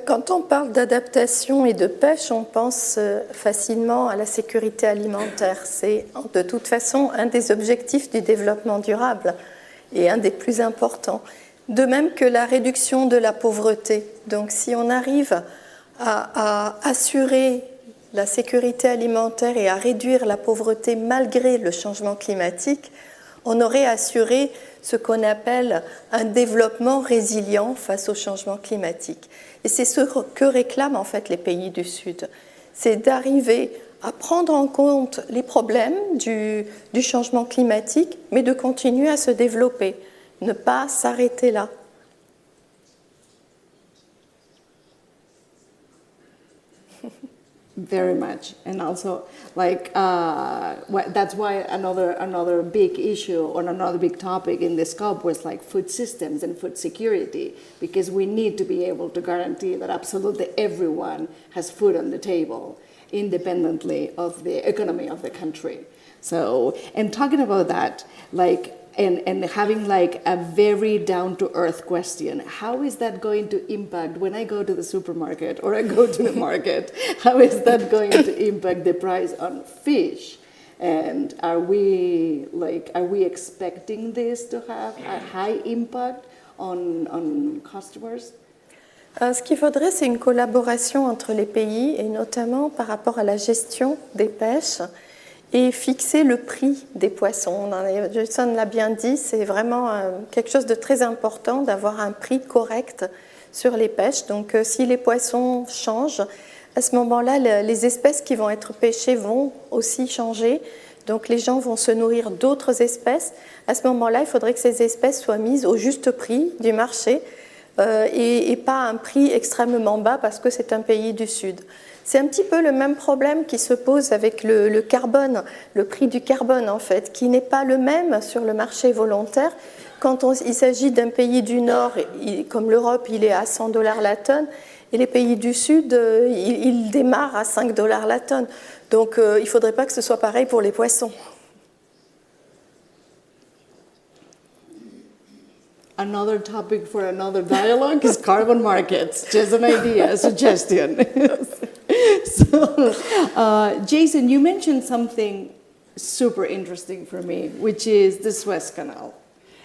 Quand on parle d'adaptation et de pêche, on pense facilement à la sécurité alimentaire. C'est de toute façon un des objectifs du développement durable et un des plus importants. De même que la réduction de la pauvreté. Donc si on arrive à assurer la sécurité alimentaire et à réduire la pauvreté malgré le changement climatique, on aurait assuré ce qu'on appelle un développement résilient face au changement climatique. Et c'est ce que réclament en fait les pays du Sud. C'est d'arriver à prendre en compte les problèmes du changement climatique, mais de continuer à se développer, ne pas s'arrêter là. Very much, and also that's why another big issue or another big topic in this COP was like food systems and food security, because we need to be able to guarantee that absolutely everyone has food on the table, independently of the economy of the country. So, and talking about that, like. And having like a very down-to-earth question, how is that going to impact when I go to the supermarket or I go to the market? How is that going to impact the price on fish? And are we expecting this to have a high impact on customers? Ce qu'il faudrait, c'est une collaboration entre les pays, et notamment par rapport à la gestion des pêches, et fixer le prix des poissons. Jason l'a bien dit, c'est vraiment quelque chose de très important d'avoir un prix correct sur les pêches. Donc si les poissons changent, à ce moment-là, les espèces qui vont être pêchées vont aussi changer. Donc les gens vont se nourrir d'autres espèces. À ce moment-là, il faudrait que ces espèces soient mises au juste prix du marché et pas à un prix extrêmement bas parce que c'est un pays du Sud. C'est un petit peu le même problème qui se pose avec le carbone, le prix du carbone en fait, qui n'est pas le même sur le marché volontaire. Quand il s'agit d'un pays du Nord, comme l'Europe, il est à $100 la tonne, et les pays du Sud, ils démarrent à $5 la tonne. Donc il ne faudrait pas que ce soit pareil pour les poissons. Another topic for another dialogue is carbon markets. Just an idea, a suggestion. So, Jason, you mentioned something super interesting for me, which is the Suez Canal.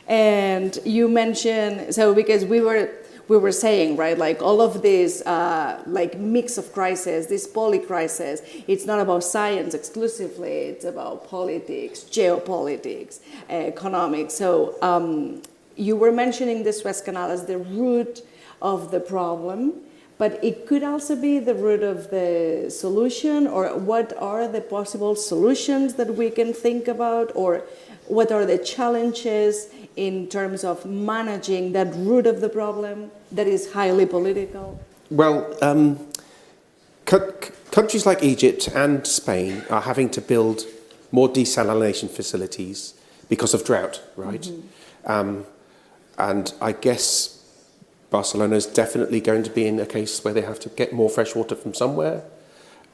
And you mentioned, so because we were saying, right, like all of this like mix of crises, this polycrisis, it's not about science exclusively, it's about politics, geopolitics, economics. So you were mentioning the Suez Canal as the root of the problem, but it could also be the root of the solution, or what are the possible solutions that we can think about, or what are the challenges in terms of managing that root of the problem that is highly political? Well, countries like Egypt and Spain are having to build more desalination facilities because of drought, right? Mm-hmm. And I guess Barcelona is definitely going to be in a case where they have to get more fresh water from somewhere.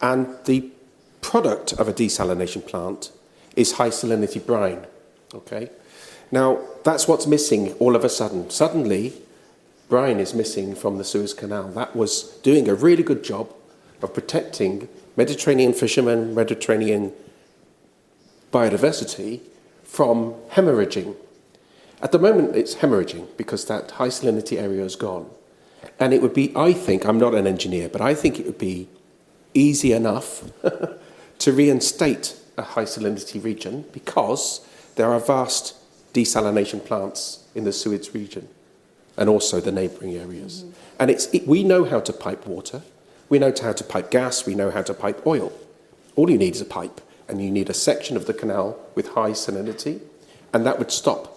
And the product of a desalination plant is high salinity brine. Okay? Now, that's what's missing all of a sudden. Suddenly, brine is missing from the Suez Canal. That was doing a really good job of protecting Mediterranean fishermen, Mediterranean biodiversity from hemorrhaging. At the moment, it's hemorrhaging because that high salinity area is gone. And it would be, I think, I'm not an engineer, but I think it would be easy enough to reinstate a high salinity region because there are vast desalination plants in the Suez region and also the neighbouring areas. Mm-hmm. And we know how to pipe water, we know how to pipe gas, we know how to pipe oil. All you need is a pipe, and you need a section of the canal with high salinity, and that would stop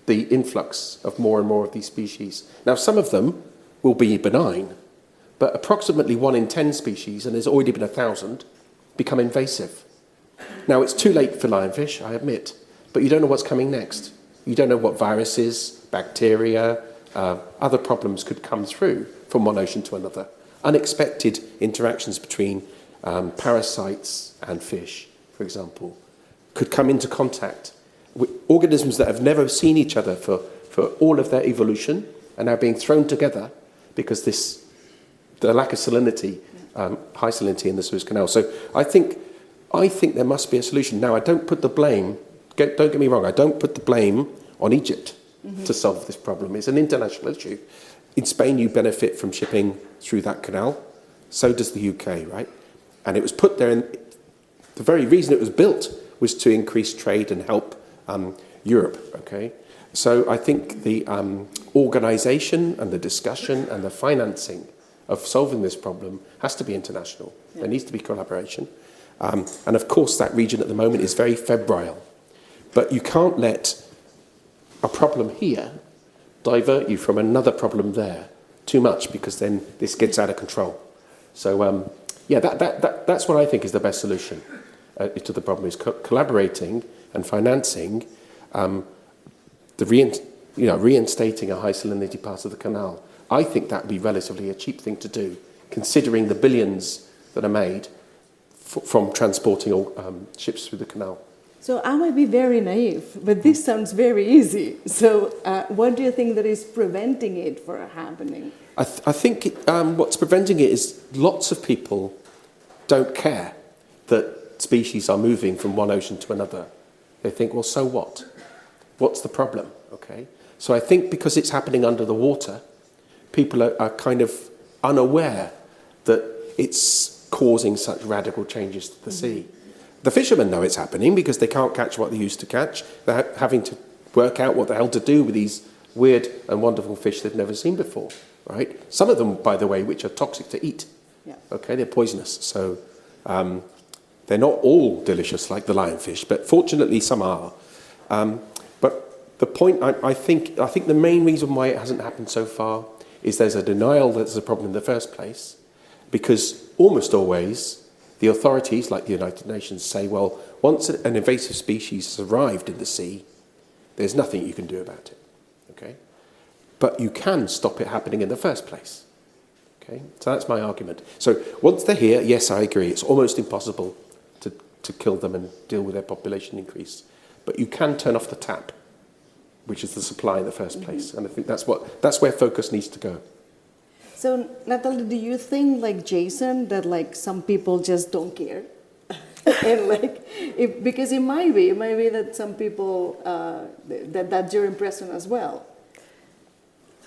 the influx of more and more of these species. Now, some of them will be benign, but approximately 1 in 10 species, and there's already been 1,000, become invasive. Now, it's too late for lionfish, I admit, but you don't know what's coming next. You don't know what viruses, bacteria, other problems could come through from one ocean to another. Unexpected interactions between parasites and fish, for example, could come into contact with organisms that have never seen each other for all of their evolution and now being thrown together because the lack of salinity, high salinity in the Suez Canal. So I think there must be a solution. Now, I don't put the blame, don't get me wrong, I don't put the blame on Egypt to solve this problem. It's an international issue. In Spain, you benefit from shipping through that canal. So does the UK, right? And it was put there, and the very reason it was built was to increase trade and help Europe, okay? So I think the organisation and the discussion and the financing of solving this problem has to be international. Yeah. There needs to be collaboration. And of course, that region at the moment is very febrile. But you can't let a problem here divert you from another problem there too much, because then this gets out of control. So, that's what I think is the best solution to the problem, is collaborating and financing reinstating a high salinity part of the canal. I think that would be relatively a cheap thing to do, considering the billions that are made from transporting ships through the canal. So I might be very naive, but this sounds very easy. So what do you think that is preventing it from happening? I think what's preventing it is lots of people don't care that species are moving from one ocean to another. They think, well, so what? What's the problem? Okay. So I think because it's happening under the water, people are kind of unaware that it's causing such radical changes to the sea. The fishermen know it's happening because they can't catch what they used to catch. They're having to work out what the hell to do with these weird and wonderful fish they've never seen before, right? Some of them, by the way, which are toxic to eat. Yeah. Okay, they're poisonous. So they're not all delicious like the lionfish, but fortunately some are. But the point, I think the main reason why it hasn't happened so far is there's a denial that there's a problem in the first place, because almost always the authorities, like the United Nations, say, well, once an invasive species has arrived in the sea, there's nothing you can do about it, okay? But you can stop it happening in the first place, okay? So that's my argument. So once they're here, yes, I agree, it's almost impossible to kill them and deal with their population increase. But you can turn off the tap, which is the supply in the first place. And I think that's where focus needs to go. So, Natalie, do you think, like Jason, that like some people just don't care? And because it might be that some people, that's your impression as well.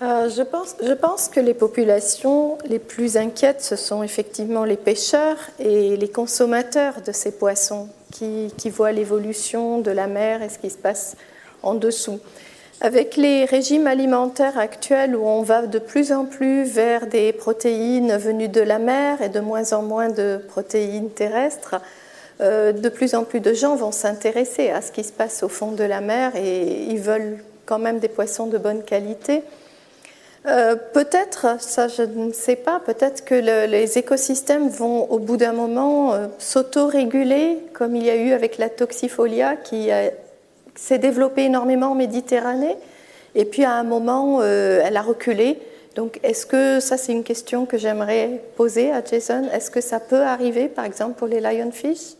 Je pense que les populations les plus inquiètes, ce sont effectivement les pêcheurs et les consommateurs de ces poissons qui voient l'évolution de la mer et ce qui se passe en dessous. Avec les régimes alimentaires actuels où on va de plus en plus vers des protéines venues de la mer et de moins en moins de protéines terrestres, de plus en plus de gens vont s'intéresser à ce qui se passe au fond de la mer et ils veulent quand même des poissons de bonne qualité. Peut-être, ça je ne sais pas, peut-être que les écosystèmes vont au bout d'un moment s'auto-réguler, comme il y a eu avec la toxifolia qui s'est développée énormément en Méditerranée, et puis à un moment elle a reculé. Donc est-ce que, ça c'est une question que j'aimerais poser à Jason, est-ce que ça peut arriver par exemple pour les lionfish?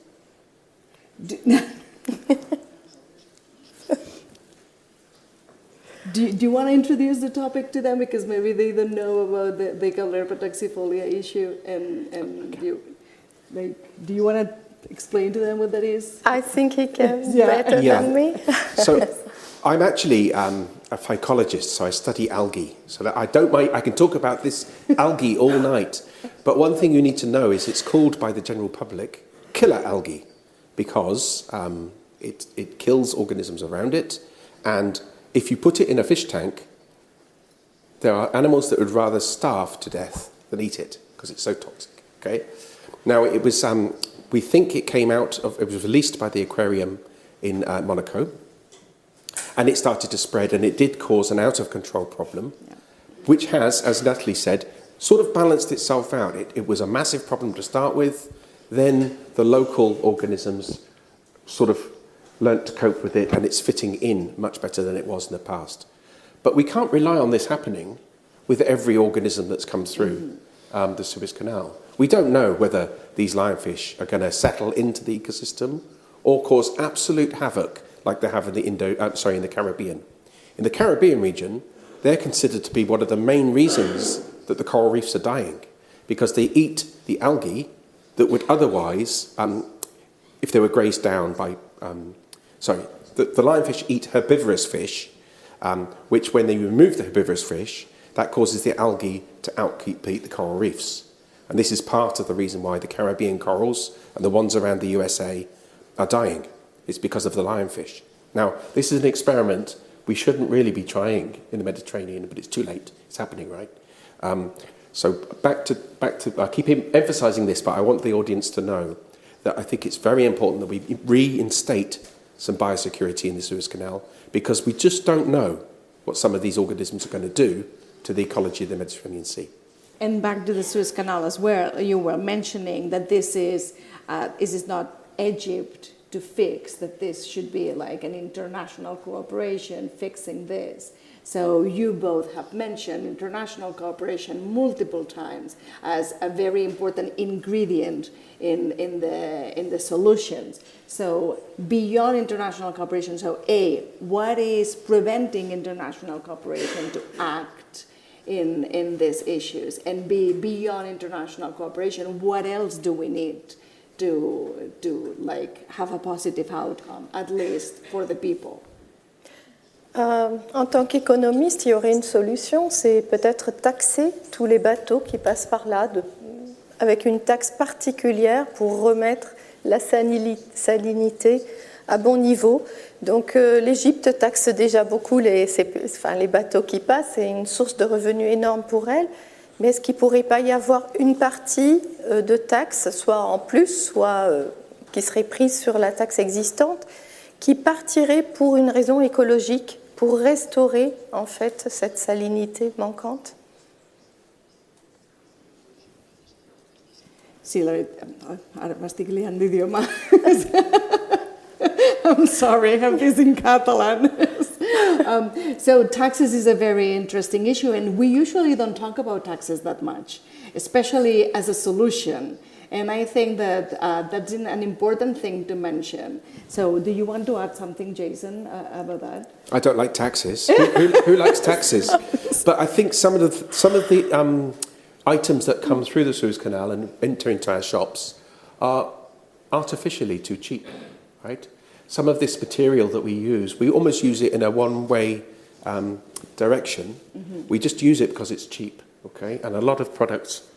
Do you want to introduce the topic to them, because maybe they don't know about the Caldera toxifolia issue, and do you want to explain to them what that is? I think he can better than me. So I'm actually a phycologist, so I study algae. So that I can talk about this algae all night. But one thing you need to know is it's called by the general public killer algae, because it kills organisms around it, and if you put it in a fish tank, there are animals that would rather starve to death than eat it because it's so toxic. Okay. Now it was, we think it came out of, it was released by the aquarium in Monaco, and it started to spread, and it did cause an out of control problem, which has, as Natalie said, sort of balanced itself out. It was a massive problem to start with. then the local organisms sort of learnt to cope with it, and it's fitting in much better than it was in the past. But we can't rely on this happening with every organism that's come through the Suez Canal. We don't know whether these lionfish are going to settle into the ecosystem or cause absolute havoc like they have in the Caribbean. In the Caribbean region, they're considered to be one of the main reasons that the coral reefs are dying, because they eat the algae that would otherwise, if they were grazed down by, the lionfish eat herbivorous fish, which when they remove the herbivorous fish, that causes the algae to outcompete the coral reefs. And this is part of the reason why the Caribbean corals and the ones around the USA are dying. It's because of the lionfish. Now, this is an experiment we shouldn't really be trying in the Mediterranean, but it's too late. It's happening, right? So back to I keep emphasising this, but I want the audience to know that I think it's very important that we reinstate some biosecurity in the Suez Canal, because we just don't know what some of these organisms are going to do to the ecology of the Mediterranean Sea. And back to the Suez Canal as well, you were mentioning that this is not Egypt to fix, that this should be like an international cooperation fixing this. So you both have mentioned international cooperation multiple times as a very important ingredient in the solutions. So beyond international cooperation, so A, what is preventing international cooperation to act in these issues? And B, beyond international cooperation, what else do we need to like have a positive outcome, at least for the people? En tant qu'économiste, il y aurait une solution, c'est peut-être taxer tous les bateaux qui passent par là, avec une taxe particulière pour remettre la salinité à bon niveau. Donc l'Égypte taxe déjà beaucoup les bateaux qui passent, c'est une source de revenus énorme pour elle. Mais est-ce qu'il ne pourrait pas y avoir une partie de taxe, soit en plus, soit qui serait prise sur la taxe existante, qui partirait pour une raison écologique, pour restaurer en fait cette salinité manquante? Sí, ara m'estic liant d'idioma. I'm sorry, I have this in Catalan. So taxes is a very interesting issue, and we usually don't talk about taxes that much, especially as a solution. And I think that that's an important thing to mention. So do you want to add something, Jason, about that? I don't like taxes. Who likes taxes? But I think some of the items that come through the Suez Canal and enter into our shops are artificially too cheap, right? Some of this material that we almost use it in a one-way direction. Mm-hmm. We just use it because it's cheap, okay? And a lot of products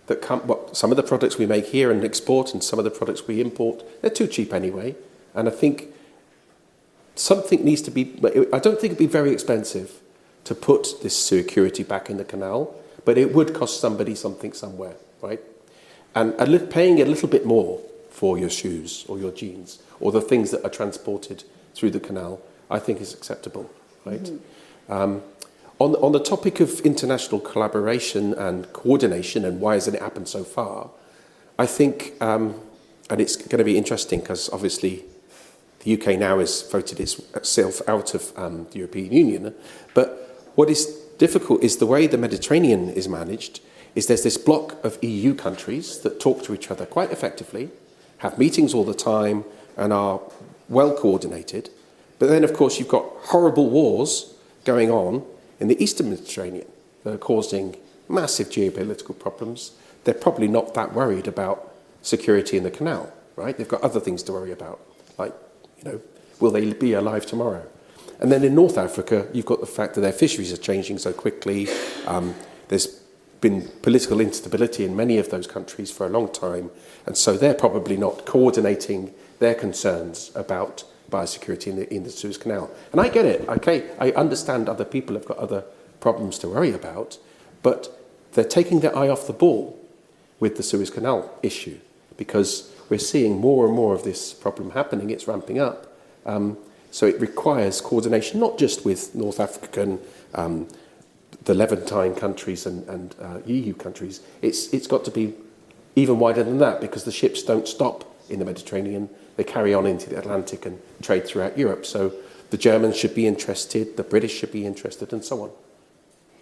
that some of the products we make here and export, and some of the products we import, they're too cheap anyway. And I think something needs to be. I don't think it'd be very expensive to put this security back in the canal, but it would cost somebody something somewhere, right? And paying a little bit more for your shoes or your jeans or the things that are transported through the canal, I think is acceptable, right? Mm-hmm. On the topic of international collaboration and coordination and why hasn't it happened so far, I think, and it's going to be interesting because obviously the UK now has voted itself out of the European Union, but what is difficult is the way the Mediterranean is managed is there's this block of EU countries that talk to each other quite effectively, have meetings all the time and are well coordinated, but then of course you've got horrible wars going on in the Eastern Mediterranean that are causing massive geopolitical problems. They're probably not that worried about security in the canal, right? They've got other things to worry about, like, will they be alive tomorrow? And then in North Africa, you've got the fact that their fisheries are changing so quickly. There's been political instability in many of those countries for a long time, and so they're probably not coordinating their concerns about biosecurity in the Suez Canal. And I get it, okay, I understand other people have got other problems to worry about, but they're taking their eye off the ball with the Suez Canal issue, because we're seeing more and more of this problem happening, it's ramping up. So it requires coordination, not just with North African, the Levantine countries and EU countries. It's got to be even wider than that, because the ships don't stop in the Mediterranean. They carry on into the Atlantic and trade throughout Europe. So the Germans should be interested, the British should be interested, and so on.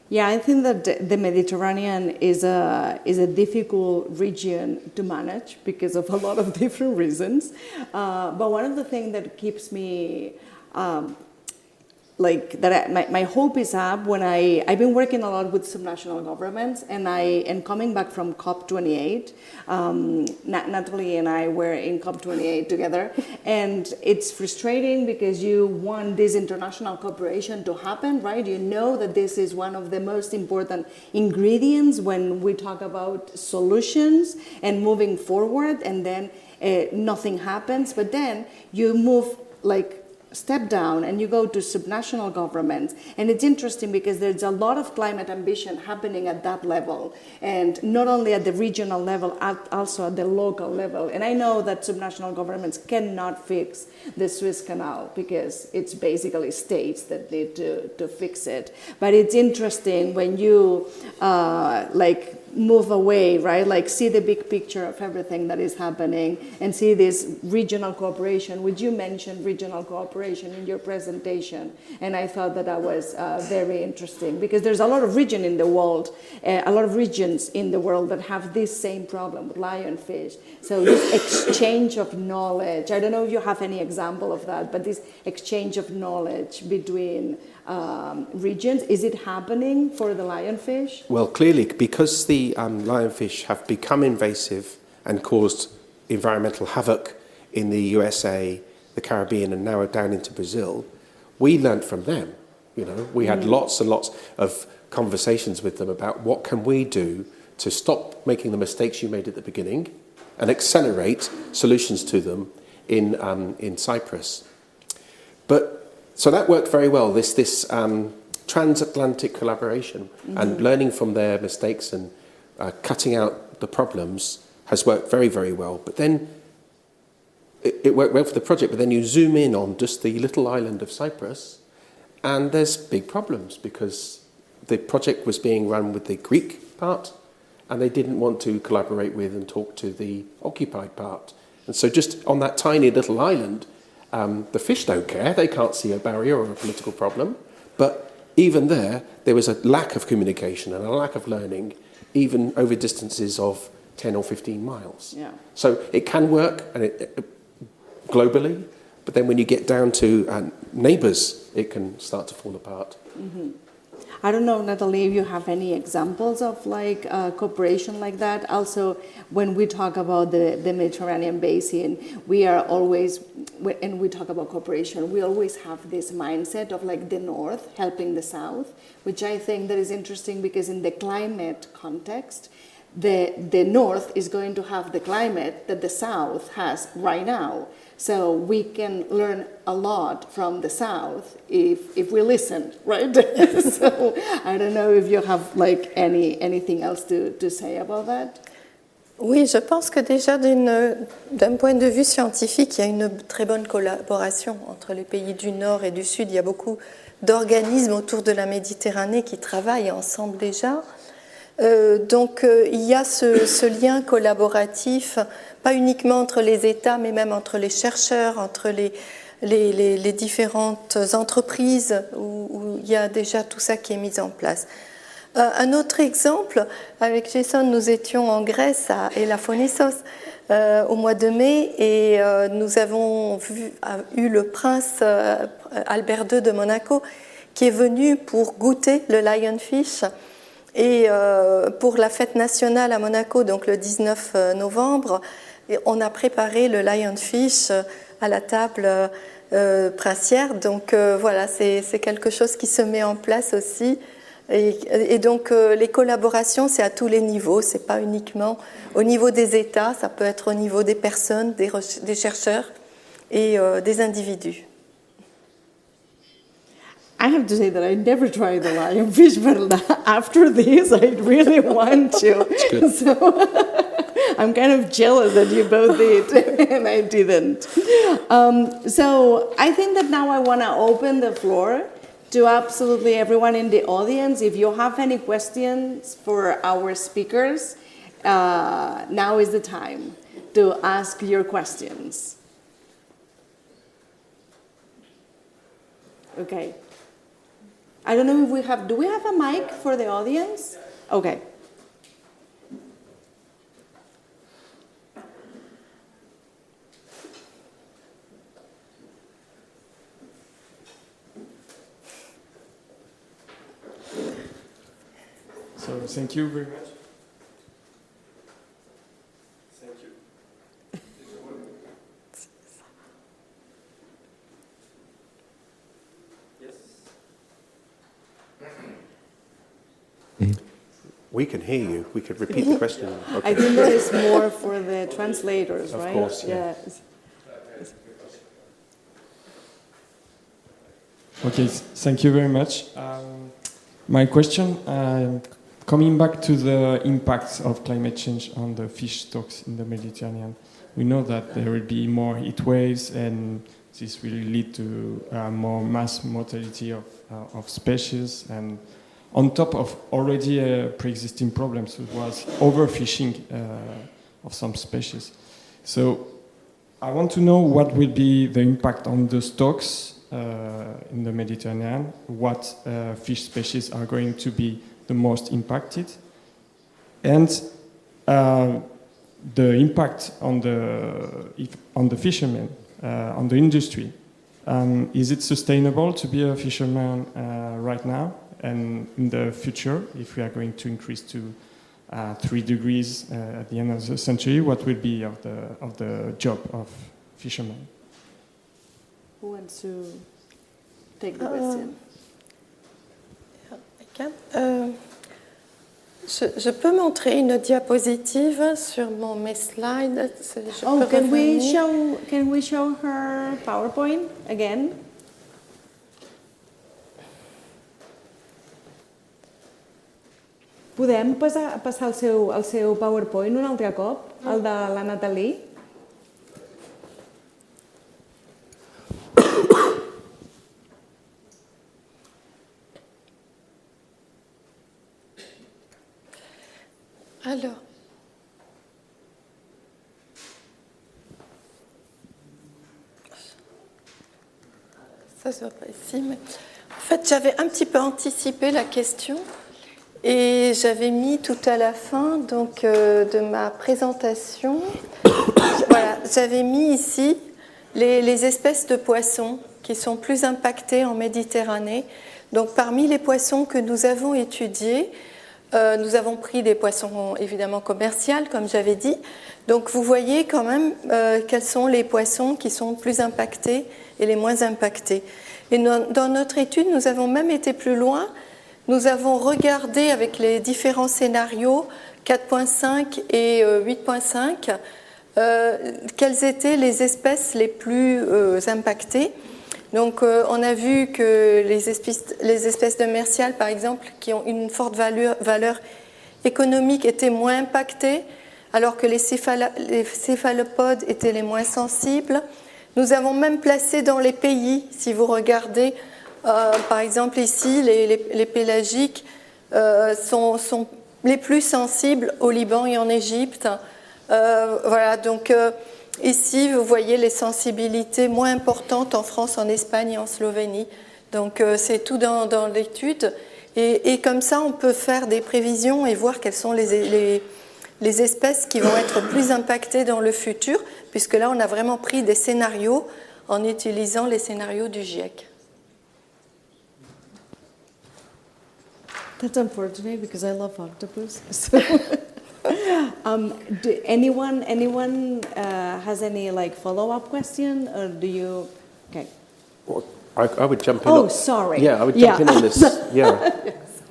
Yeah, I think that the Mediterranean is a difficult region to manage because of a lot of different reasons. But one of the things that keeps me my hope is up when I've been working a lot with subnational governments, and coming back from COP28, Natalie and I were in COP28 together, and it's frustrating because you want this international cooperation to happen, right? You know that this is one of the most important ingredients when we talk about solutions and moving forward, and then nothing happens, but then you move step down and you go to subnational governments, and it's interesting because there's a lot of climate ambition happening at that level, and not only at the regional level, also at the local level. And I know that subnational governments cannot fix the Suez Canal because it's basically states that need to fix it. But it's interesting when you move away, right? See the big picture of everything that is happening and see this regional cooperation, which you mentioned regional cooperation in your presentation. And I thought that was very interesting because there's a lot of regions in the world that have this same problem with lionfish. So this exchange of knowledge, I don't know if you have any example of that, but this exchange of knowledge between regions, is it happening for the lionfish? Well, clearly, because the lionfish have become invasive and caused environmental havoc in the USA, the Caribbean, and now down into Brazil, we learnt from them. We had lots and lots of conversations with them about what can we do to stop making the mistakes you made at the beginning and accelerate solutions to them in Cyprus. So that worked very well, this transatlantic collaboration and learning from their mistakes and cutting out the problems has worked very, very well. But then it worked well for the project, but then you zoom in on just the little island of Cyprus and there's big problems because the project was being run with the Greek part and they didn't want to collaborate with and talk to the occupied part. And so just on that tiny little island, the fish don't care, they can't see a barrier or a political problem, but even there was a lack of communication and a lack of learning, even over distances of 10 or 15 miles. Yeah. So it can work and globally, but then when you get down to neighbours, it can start to fall apart. Mm-hmm. I don't know, Natalie, if you have any examples of cooperation like that. Also, when we talk about the Mediterranean basin, we are always, and we talk about cooperation, we always have this mindset of the North helping the South, which I think that is interesting because in the climate context, the North is going to have the climate that the South has right now. So we can learn a lot from the South if we listen, right? So I don't know if you have anything else to say about that. Oui, je pense que déjà d'un point de vue scientifique, il y a une très bonne collaboration entre les pays du Nord et du Sud. Il y a beaucoup d'organismes autour de la Méditerranée qui travaillent ensemble déjà. Donc il y a ce lien collaboratif, pas uniquement entre les États, mais même entre les chercheurs, entre les différentes entreprises, où il y a déjà tout ça qui est mis en place. Un autre exemple, avec Jason, nous étions en Grèce à Elafonisos au mois de mai et nous avons eu le prince Albert II de Monaco qui est venu pour goûter le lionfish. Et pour la fête nationale à Monaco, donc le 19 novembre, on a préparé le lionfish à la table princière. Donc voilà, c'est quelque chose qui se met en place aussi. Et donc les collaborations, c'est à tous les niveaux, c'est pas uniquement au niveau des États, ça peut être au niveau des personnes, des chercheurs et des individus. I have to say that I never tried the lionfish, but after this, I really want to. So I'm kind of jealous that you both did and I didn't. So I think that now I want to open the floor to absolutely everyone in the audience. If you have any questions for our speakers, now is the time to ask your questions. Okay. I don't know if do we have a mic for the audience? Okay. So thank you very much. Thank you. Yes. We can hear you. We could repeat the question. Okay. I think that is more for the translators, right? Of course, yeah. Yes. Okay, thank you very much. My question, coming back to the impacts of climate change on the fish stocks in the Mediterranean, we know that there will be more heat waves, and this will lead to more mass mortality of species, and on top of already pre-existing problems, it was overfishing of some species. So I want to know what will be the impact on the stocks in the Mediterranean, what fish species are going to be the most impacted, and the impact on the fishermen, on the industry. Is it sustainable to be a fisherman right now and in the future, if we are going to increase to 3 degrees at the end of the century? What will be of the job of fishermen? Who wants to take the question? Je peux montrer une diapositive sur mes slides. Can we show her PowerPoint again? Podem passar el seu PowerPoint un altre cop, el de la Nathalie? Alors, ça se voit pas ici, mais en fait, j'avais un petit peu anticipé la question et j'avais mis tout à la fin donc, de ma présentation, voilà, j'avais mis ici les espèces de poissons qui sont plus impactées en Méditerranée. Donc, parmi les poissons que nous avons étudiés, nous avons pris des poissons évidemment commerciaux, comme j'avais dit. Donc vous voyez quand même quels sont les poissons qui sont plus impactés et les moins impactés. Et dans notre étude, nous avons même été plus loin. Nous avons regardé avec les différents scénarios 4.5 et 8.5 quelles étaient les espèces les plus impactées. Donc, on a vu que les espèces demersales, par exemple, qui ont une forte valeur économique, étaient moins impactées, alors que les céphalopodes étaient les moins sensibles. Nous avons même placé dans les pays, si vous regardez, par exemple ici, les pélagiques sont les plus sensibles au Liban et en Égypte. Voilà, donc... Ici, vous voyez les sensibilités moins importantes en France, en Espagne et en Slovénie. Donc, c'est tout dans l'étude. Et comme ça, on peut faire des prévisions et voir quelles sont les espèces qui vont être plus impactées dans le futur, puisque là, on a vraiment pris des scénarios en utilisant les scénarios du GIEC. That's unfortunate because I love octopus. So do anyone has any follow-up question, or do you? Okay. Well, I would jump in. Oh, sorry. Yeah, I would jump in on this. Yeah. Yes.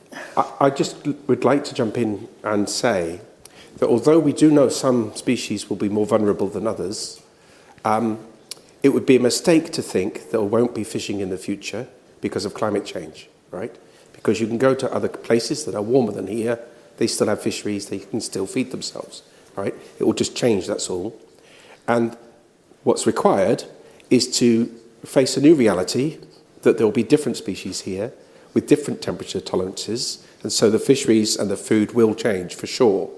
I just would like to jump in and say that although we do know some species will be more vulnerable than others, it would be a mistake to think that we won't be fishing in the future because of climate change, right? Because you can go to other places that are warmer than here. They still have fisheries, they can still feed themselves, right? It will just change, that's all. And what's required is to face a new reality that there will be different species here with different temperature tolerances, and so the fisheries and the food will change for sure.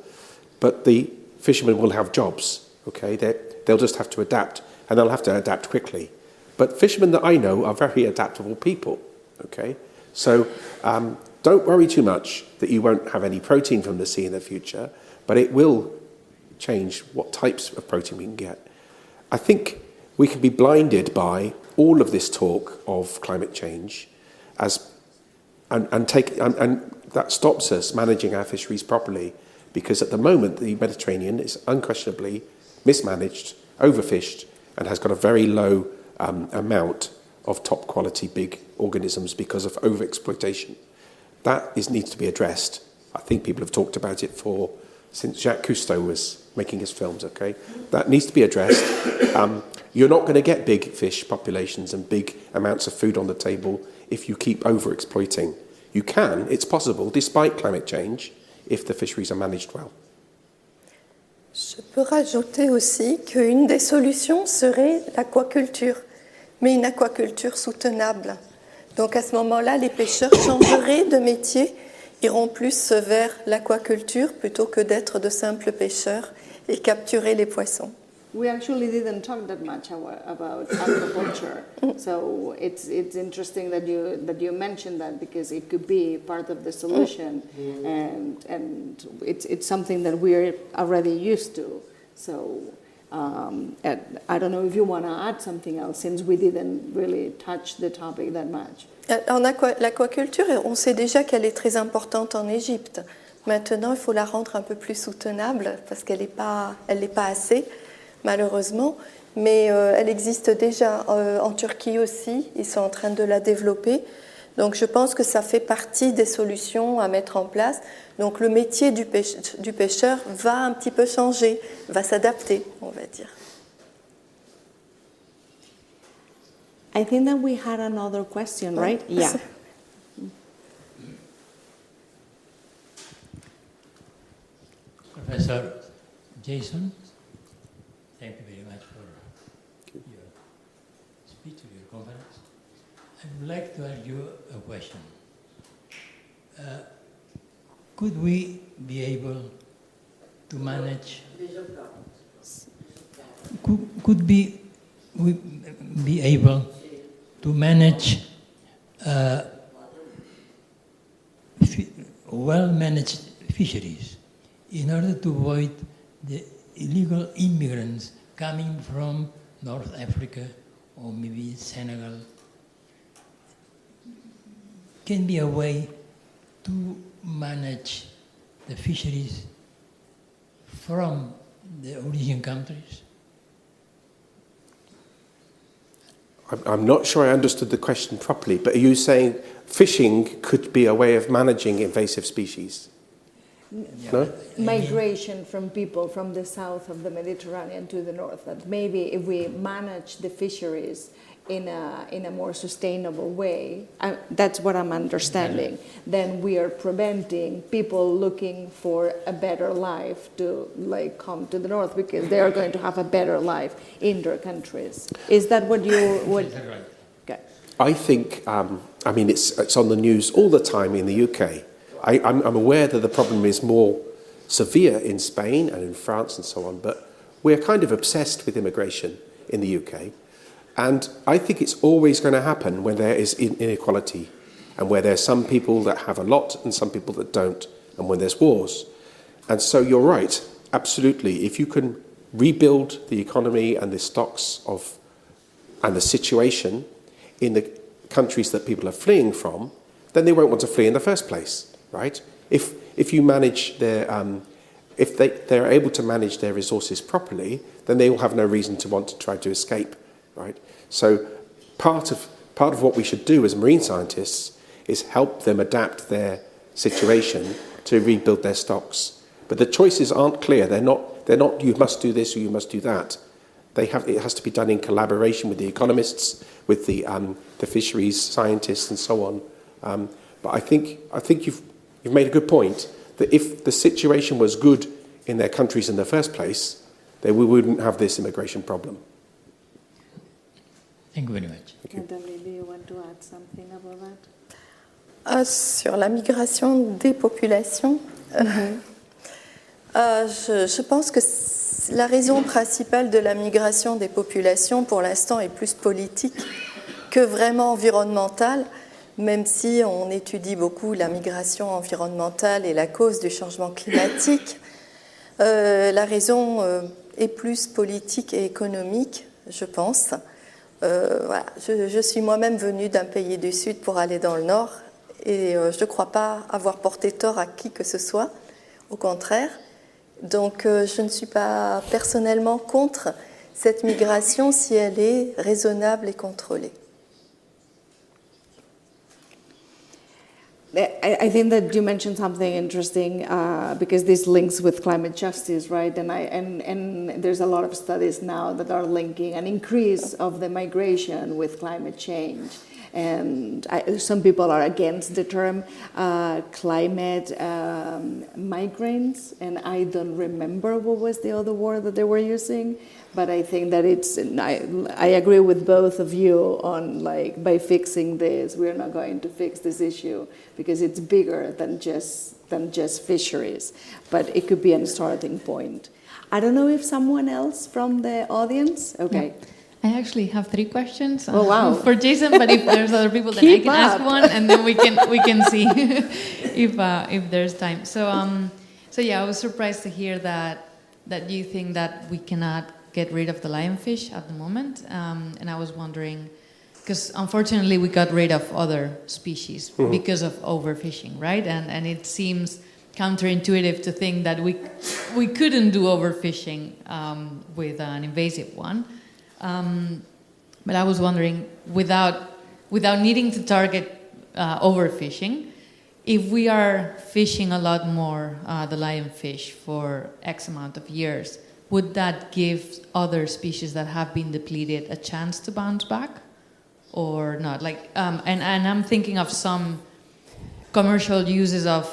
but the fishermen will have jobs, okay? They'll just have to adapt, and they'll have to adapt quickly. But fishermen that I know are very adaptable people, okay? So don't worry too much that you won't have any protein from the sea in the future, but it will change what types of protein we can get. I think we can be blinded by all of this talk of climate change and that stops us managing our fisheries properly, because at the moment the Mediterranean is unquestionably mismanaged, overfished, and has got a very low amount of top quality big organisms because of overexploitation. That needs to be addressed. I think people have talked about it since Jacques Cousteau was making his films, okay? That needs to be addressed. You're not going to get big fish populations and big amounts of food on the table if you keep overexploiting. You can, it's possible, despite climate change, if the fisheries are managed well. Je peux rajouter aussi qu'une des solutions serait l'aquaculture, mais une aquaculture soutenable. Donc à ce moment-là, les pêcheurs changeraient de métier, iront plus vers l'aquaculture plutôt que d'être de simples pêcheurs et capturer les poissons. We actually didn't talk that much about aquaculture, so it's interesting that you mentioned that, because it could be part of the solution, and it's something that we're already used to. So I don't know if you want to add something else, since we didn't really touch the topic that much. L'aquaculture, on sait déjà qu'elle est très importante en Égypte. Maintenant, il faut la rendre un peu plus soutenable parce qu'elle n'est pas assez, malheureusement. Mais elle existe déjà en Turquie aussi. Ils sont en train de la développer. Donc, je pense que ça fait partie des solutions à mettre en place. Donc, le métier du pêcheur va un petit peu changer, va s'adapter, on va dire. I think that we had another question, right? Yeah. Professor Jason, thank you very much for your speech, or your conference. I would like to ask you a question. Could we be able to manage? Could we be able to manage well-managed fisheries in order to avoid the illegal immigrants coming from North Africa or maybe Senegal? Can be a way to manage the fisheries from the origin countries? I'm not sure I understood the question properly, but are you saying fishing could be a way of managing invasive species? No? Migration from people from the south of the Mediterranean to the north, that maybe if we manage the fisheries in a more sustainable way, that's what I'm understanding, then we are preventing people looking for a better life to come to the north, because they are going to have a better life in their countries. Is that what you would? Right. Okay. I think, it's on the news all the time in the UK. I'm aware that the problem is more severe in Spain and in France and so on, but we're kind of obsessed with immigration in the UK. And I think it's always going to happen when there is inequality, and where there's some people that have a lot and some people that don't, and when there's wars. And so you're right, absolutely. If you can rebuild the economy and the stocks and the situation in the countries that people are fleeing from, then they won't want to flee in the first place, right? If you manage if they're able to manage their resources properly, then they will have no reason to want to try to escape. Right? So part of what we should do as marine scientists is help them adapt their situation to rebuild their stocks. But the choices aren't clear. They're not you must do this or you must do that. It has to be done in collaboration with the economists, with the fisheries scientists and so on. But I think you've made a good point, that if the situation was good in their countries in the first place, then we wouldn't have this immigration problem. Thank you very much. Natalie, do you want to add something about that? Sur la migration des populations, Je pense que la raison principale de la migration des populations, pour l'instant, est plus politique que vraiment environnementale, même si on étudie beaucoup la migration environnementale et la cause du changement climatique. La raison est plus politique et économique, je pense. Voilà. Je suis moi-même venue d'un pays du Sud pour aller dans le Nord et je ne crois pas avoir porté tort à qui que ce soit, au contraire. Donc je ne suis pas personnellement contre cette migration si elle est raisonnable et contrôlée. I think that you mentioned something interesting because this links with climate justice, right? And there's a lot of studies now that are linking an increase of the migration with climate change. And some people are against the term climate migrants, and I don't remember what was the other word that they were using. But I think that I agree with both of you on, like, by fixing this, we're not going to fix this issue because it's bigger than just fisheries. But it could be a starting point. I don't know if someone else from the audience? Okay. Yeah. I actually have 3 questions for Jason, but if there's other people, then I can ask one, and then we can see if there's time. So yeah, I was surprised to hear that you think that we cannot get rid of the lionfish at the moment, and I was wondering, because unfortunately we got rid of other species because of overfishing, right? And it seems counterintuitive to think that we couldn't do overfishing with an invasive one. But I was wondering, without needing to target overfishing, if we are fishing a lot more the lionfish for X amount of years, would that give other species that have been depleted a chance to bounce back, or not? Like, and I'm thinking of some commercial uses of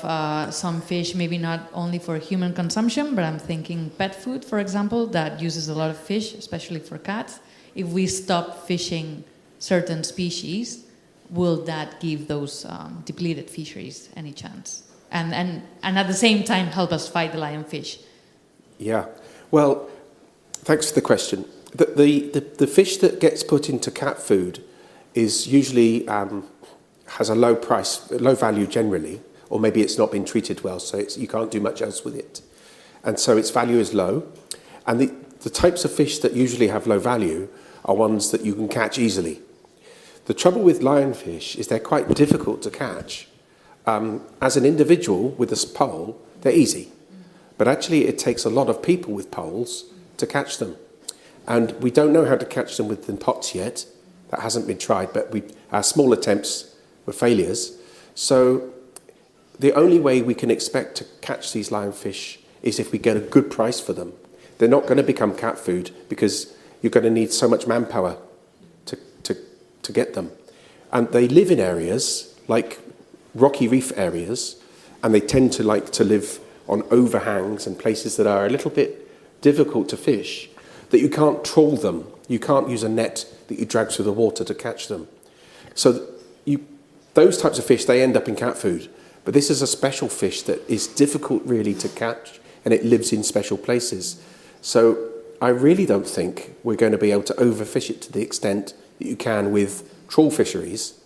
some fish, maybe not only for human consumption, but I'm thinking pet food, for example, that uses a lot of fish, especially for cats. If we stop fishing certain species, will that give those depleted fisheries any chance? And at the same time help us fight the lionfish? Yeah. Well, thanks for the question. The fish that gets put into cat food is usually has a low price, low value generally, or maybe it's not been treated well, so you can't do much else with it. And so its value is low. And the types of fish that usually have low value are ones that you can catch easily. The trouble with lionfish is they're quite difficult to catch. As an individual with a pole, they're easy. But actually it takes a lot of people with poles to catch them. And we don't know how to catch them with the pots yet. That hasn't been tried, but our small attempts were failures. So the only way we can expect to catch these lionfish is if we get a good price for them. They're not going to become cat food because you're going to need so much manpower to get them. And they live in areas like rocky reef areas, and they tend to like to live on overhangs and places that are a little bit difficult to fish, that you can't trawl them. You can't use a net that you drag through the water to catch them. So those types of fish, they end up in cat food. But this is a special fish that is difficult really to catch, and it lives in special places. So I really don't think we're going to be able to overfish it to the extent that you can with trawl fisheries.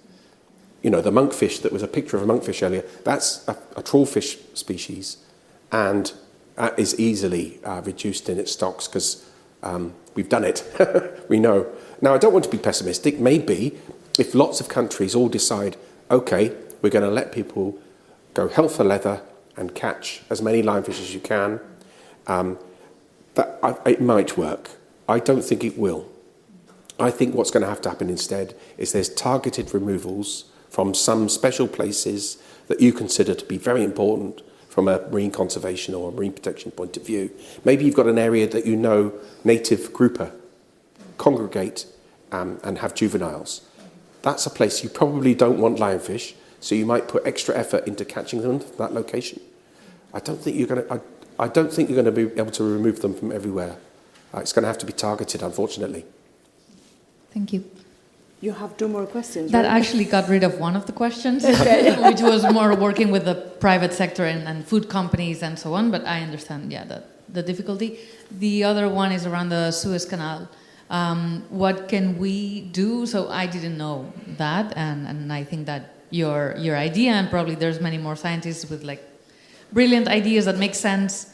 You know, the monkfish, that was a picture of a monkfish earlier, that's a trawlfish species, and that is easily reduced in its stocks because we've done it. We know. Now, I don't want to be pessimistic. Maybe if lots of countries all decide, okay, we're going to let people go hell for leather and catch as many lionfish as you can, it might work. I don't think it will. I think what's going to have to happen instead is there's targeted removals from some special places that you consider to be very important from a marine conservation or a marine protection point of view. Maybe you've got an area that you know native grouper congregate and have juveniles. That's a place you probably don't want lionfish, so you might put extra effort into catching them from that location. I don't think you're going to be able to remove them from everywhere. It's going to have to be targeted, unfortunately. Thank you. You have two more questions, That right? actually got rid of one of the questions, which was more working with the private sector and food companies and so on, but I understand, the difficulty. The other one is around the Suez Canal. What can we do? So I didn't know that, and I think that your idea, and probably there's many more scientists with like brilliant ideas that make sense.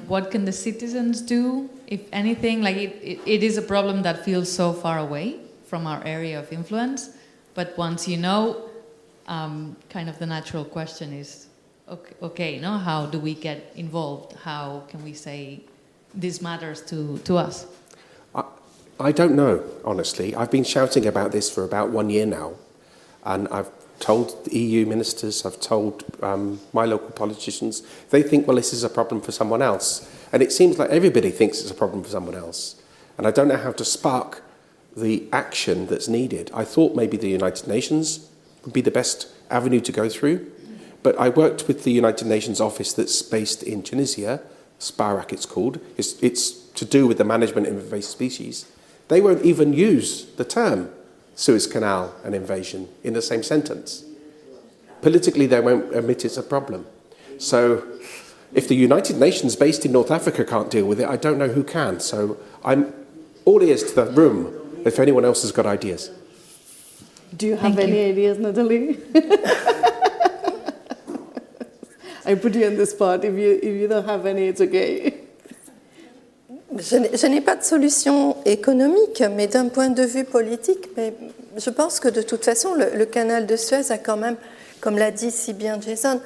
What can the citizens do, if anything? Like it is a problem that feels so far away from our area of influence, but once you know, kind of the natural question is, okay, no, how do we get involved? How can we say this matters to us? I don't know, honestly. I've been shouting about this for about 1 year now, and I've told the EU ministers, I've told my local politicians. They think, well, this is a problem for someone else. And it seems like everybody thinks it's a problem for someone else. And I don't know how to spark the action that's needed. I thought maybe the United Nations would be the best avenue to go through. But I worked with the United Nations office that's based in Tunisia, SPARAC it's called. It's to do with the management of invasive species. They won't even use the term Suez Canal and invasion in the same sentence. Politically, they won't admit it's a problem. So if the United Nations based in North Africa can't deal with it, I don't know who can. So I'm all ears to the room if anyone else has got ideas. Do you have any ideas, Natalie? I put you on the spot. If you don't have any, it's okay. Je n'ai pas de solution économique, mais d'un point de vue politique, mais je pense que de toute façon, le canal de Suez a quand même, comme l'a dit si bien Jason,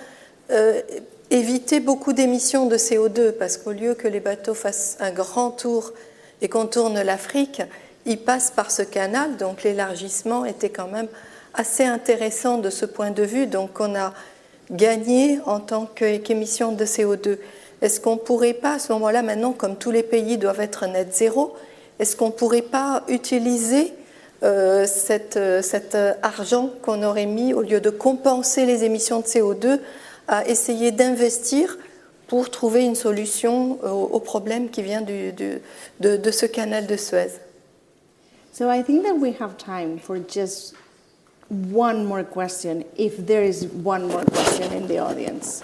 évité beaucoup d'émissions de CO2, parce qu'au lieu que les bateaux fassent un grand tour et contournent l'Afrique, ils passent par ce canal, donc l'élargissement était quand même assez intéressant de ce point de vue, donc on a gagné en tant qu'émission de CO2. Est-ce qu'on ne pourrait pas, à ce moment-là, maintenant, comme tous les pays doivent être net zéro, est-ce qu'on ne pourrait pas utiliser cet argent qu'on aurait mis, au lieu de compenser les émissions de CO2, à essayer d'investir pour trouver une solution au problème qui vient de ce canal de Suez? So I think that we have time for just one more question, if there is one more question in the audience.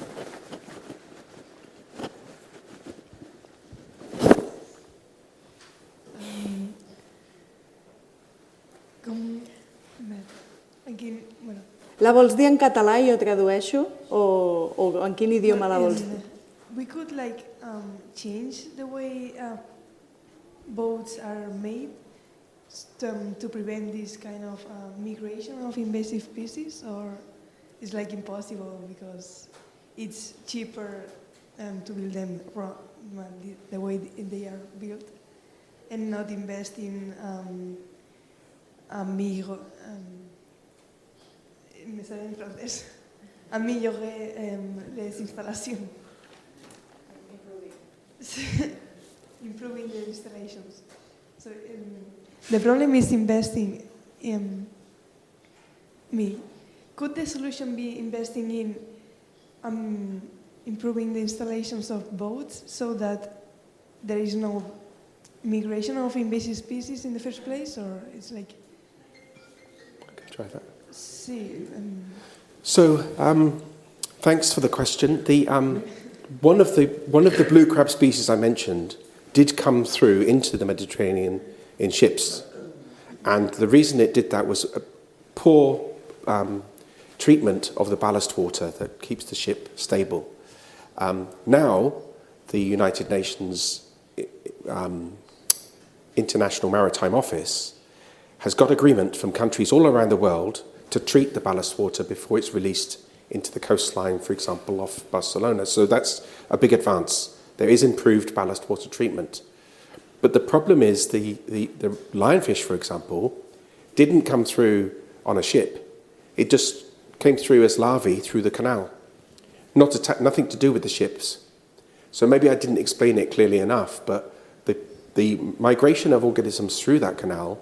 La vols dir en català i jo tradueixo? O en quin idioma la vols dir? We could change the way boats are made to prevent this kind of migration of invasive species, or it's impossible because it's cheaper to build them the way they are built and not invest in améliorer les installations. Improving the installations. So the problem is investing in Could the solution be investing in improving the installations of boats so that there is no migration of invasive species in the first place, or it's like? I can try that. See. So, thanks for the question. One of the blue crab species I mentioned did come through into the Mediterranean in ships, and the reason it did that was a poor treatment of the ballast water that keeps the ship stable. Now, the United Nations International Maritime Office has got agreement from countries all around the world to treat the ballast water before it's released into the coastline, for example, off Barcelona. So that's a big advance. There is improved ballast water treatment. But the problem is the lionfish, for example, didn't come through on a ship. It just came through as larvae through the canal. Nothing to do with the ships. So maybe I didn't explain it clearly enough, but the migration of organisms through that canal,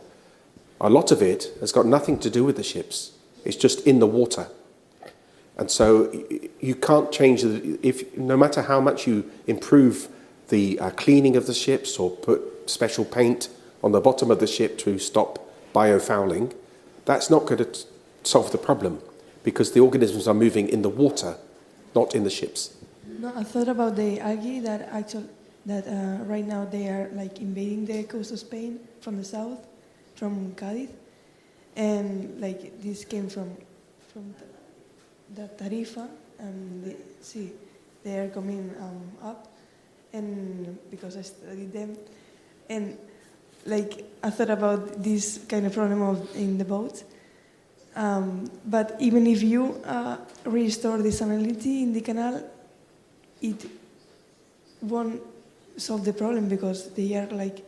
a lot of it has got nothing to do with the ships. It's just in the water. And so you can't change, no matter how much you improve the cleaning of the ships or put special paint on the bottom of the ship to stop biofouling, that's not going to solve the problem because the organisms are moving in the water, not in the ships. No, I thought about the algae that right now they are like invading the coast of Spain from the south, from Cádiz, and like this came from the Tarifa, and they are coming up, and because I studied them, and like I thought about this kind of problem in the boat. But even if you restore the salinity in the canal, it won't solve the problem because they are like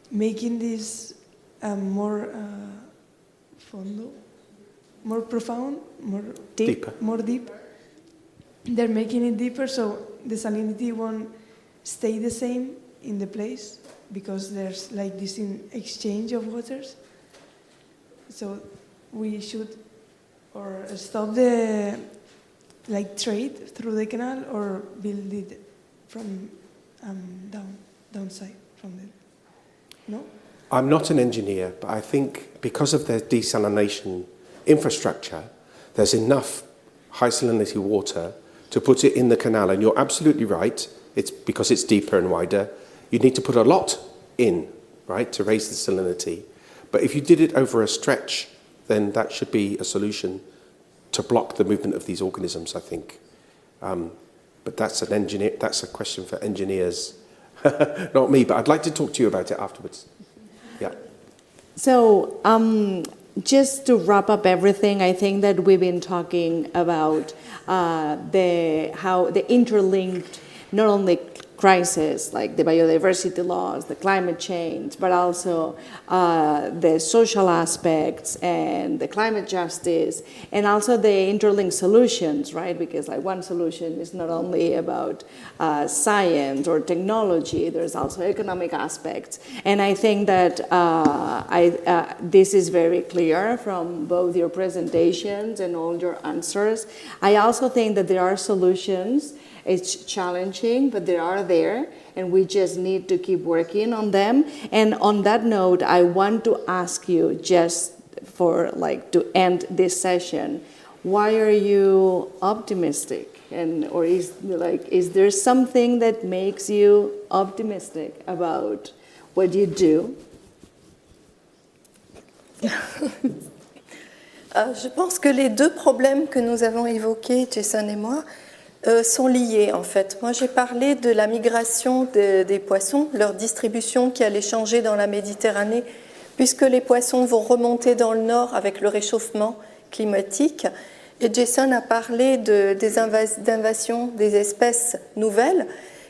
making this more fondo, more profound, more Deeper. more deep. They're making it deeper, so the salinity won't stay the same in the place because there's like this exchange of waters. So we should or stop the trade through the canal or build it from downside from the. No? I'm not an engineer, but I think because of the desalination infrastructure, there's enough high salinity water to put it in the canal. And you're absolutely right. It's because it's deeper and wider. You need to put a lot in, right, to raise the salinity. But if you did it over a stretch, then that should be a solution to block the movement of these organisms, I think. But that's a question for engineers, not me. But I'd like to talk to you about it afterwards. Yeah. So just to wrap up everything, I think that we've been talking about how the interlinked, not only crisis like the biodiversity loss, the climate change, but also the social aspects and the climate justice, and also the interlinked solutions, right? Because like one solution is not only about science or technology, there's also economic aspects. And I think that this is very clear from both your presentations and all your answers. I also think that there are solutions. It's challenging, but they are there, and we just need to keep working on them. And on that note, I want to ask you, just for to end this session, why are you optimistic? Or is there something that makes you optimistic about what you do? Je pense que les deux problèmes que nous avons évoqués, Jason et moi, sont liés en fait. Moi j'ai parlé de la migration des poissons, leur distribution qui allait changer dans la Méditerranée puisque les poissons vont remonter dans le nord avec le réchauffement climatique. Et Jason a parlé d'invasion des espèces nouvelles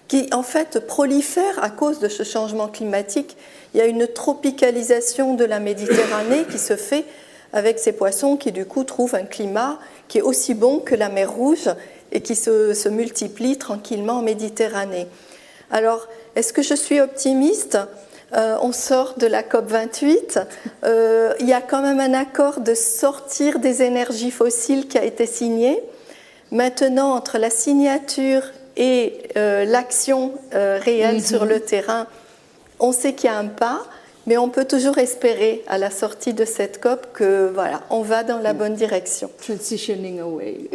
qui en fait prolifèrent à cause de ce changement climatique. Il y a une tropicalisation de la Méditerranée qui se fait avec ces poissons qui du coup trouvent un climat qui est aussi bon que la mer Rouge et qui se multiplient tranquillement en Méditerranée. Alors, est-ce que je suis optimiste ? On sort de la COP28. Il y a quand même un accord de sortir des énergies fossiles qui a été signé. Maintenant, entre la signature et l'action réelle sur le terrain, on sait qu'il y a un pas, mais on peut toujours espérer à la sortie de cette COP que voilà, on va dans la bonne direction. Transitioning away.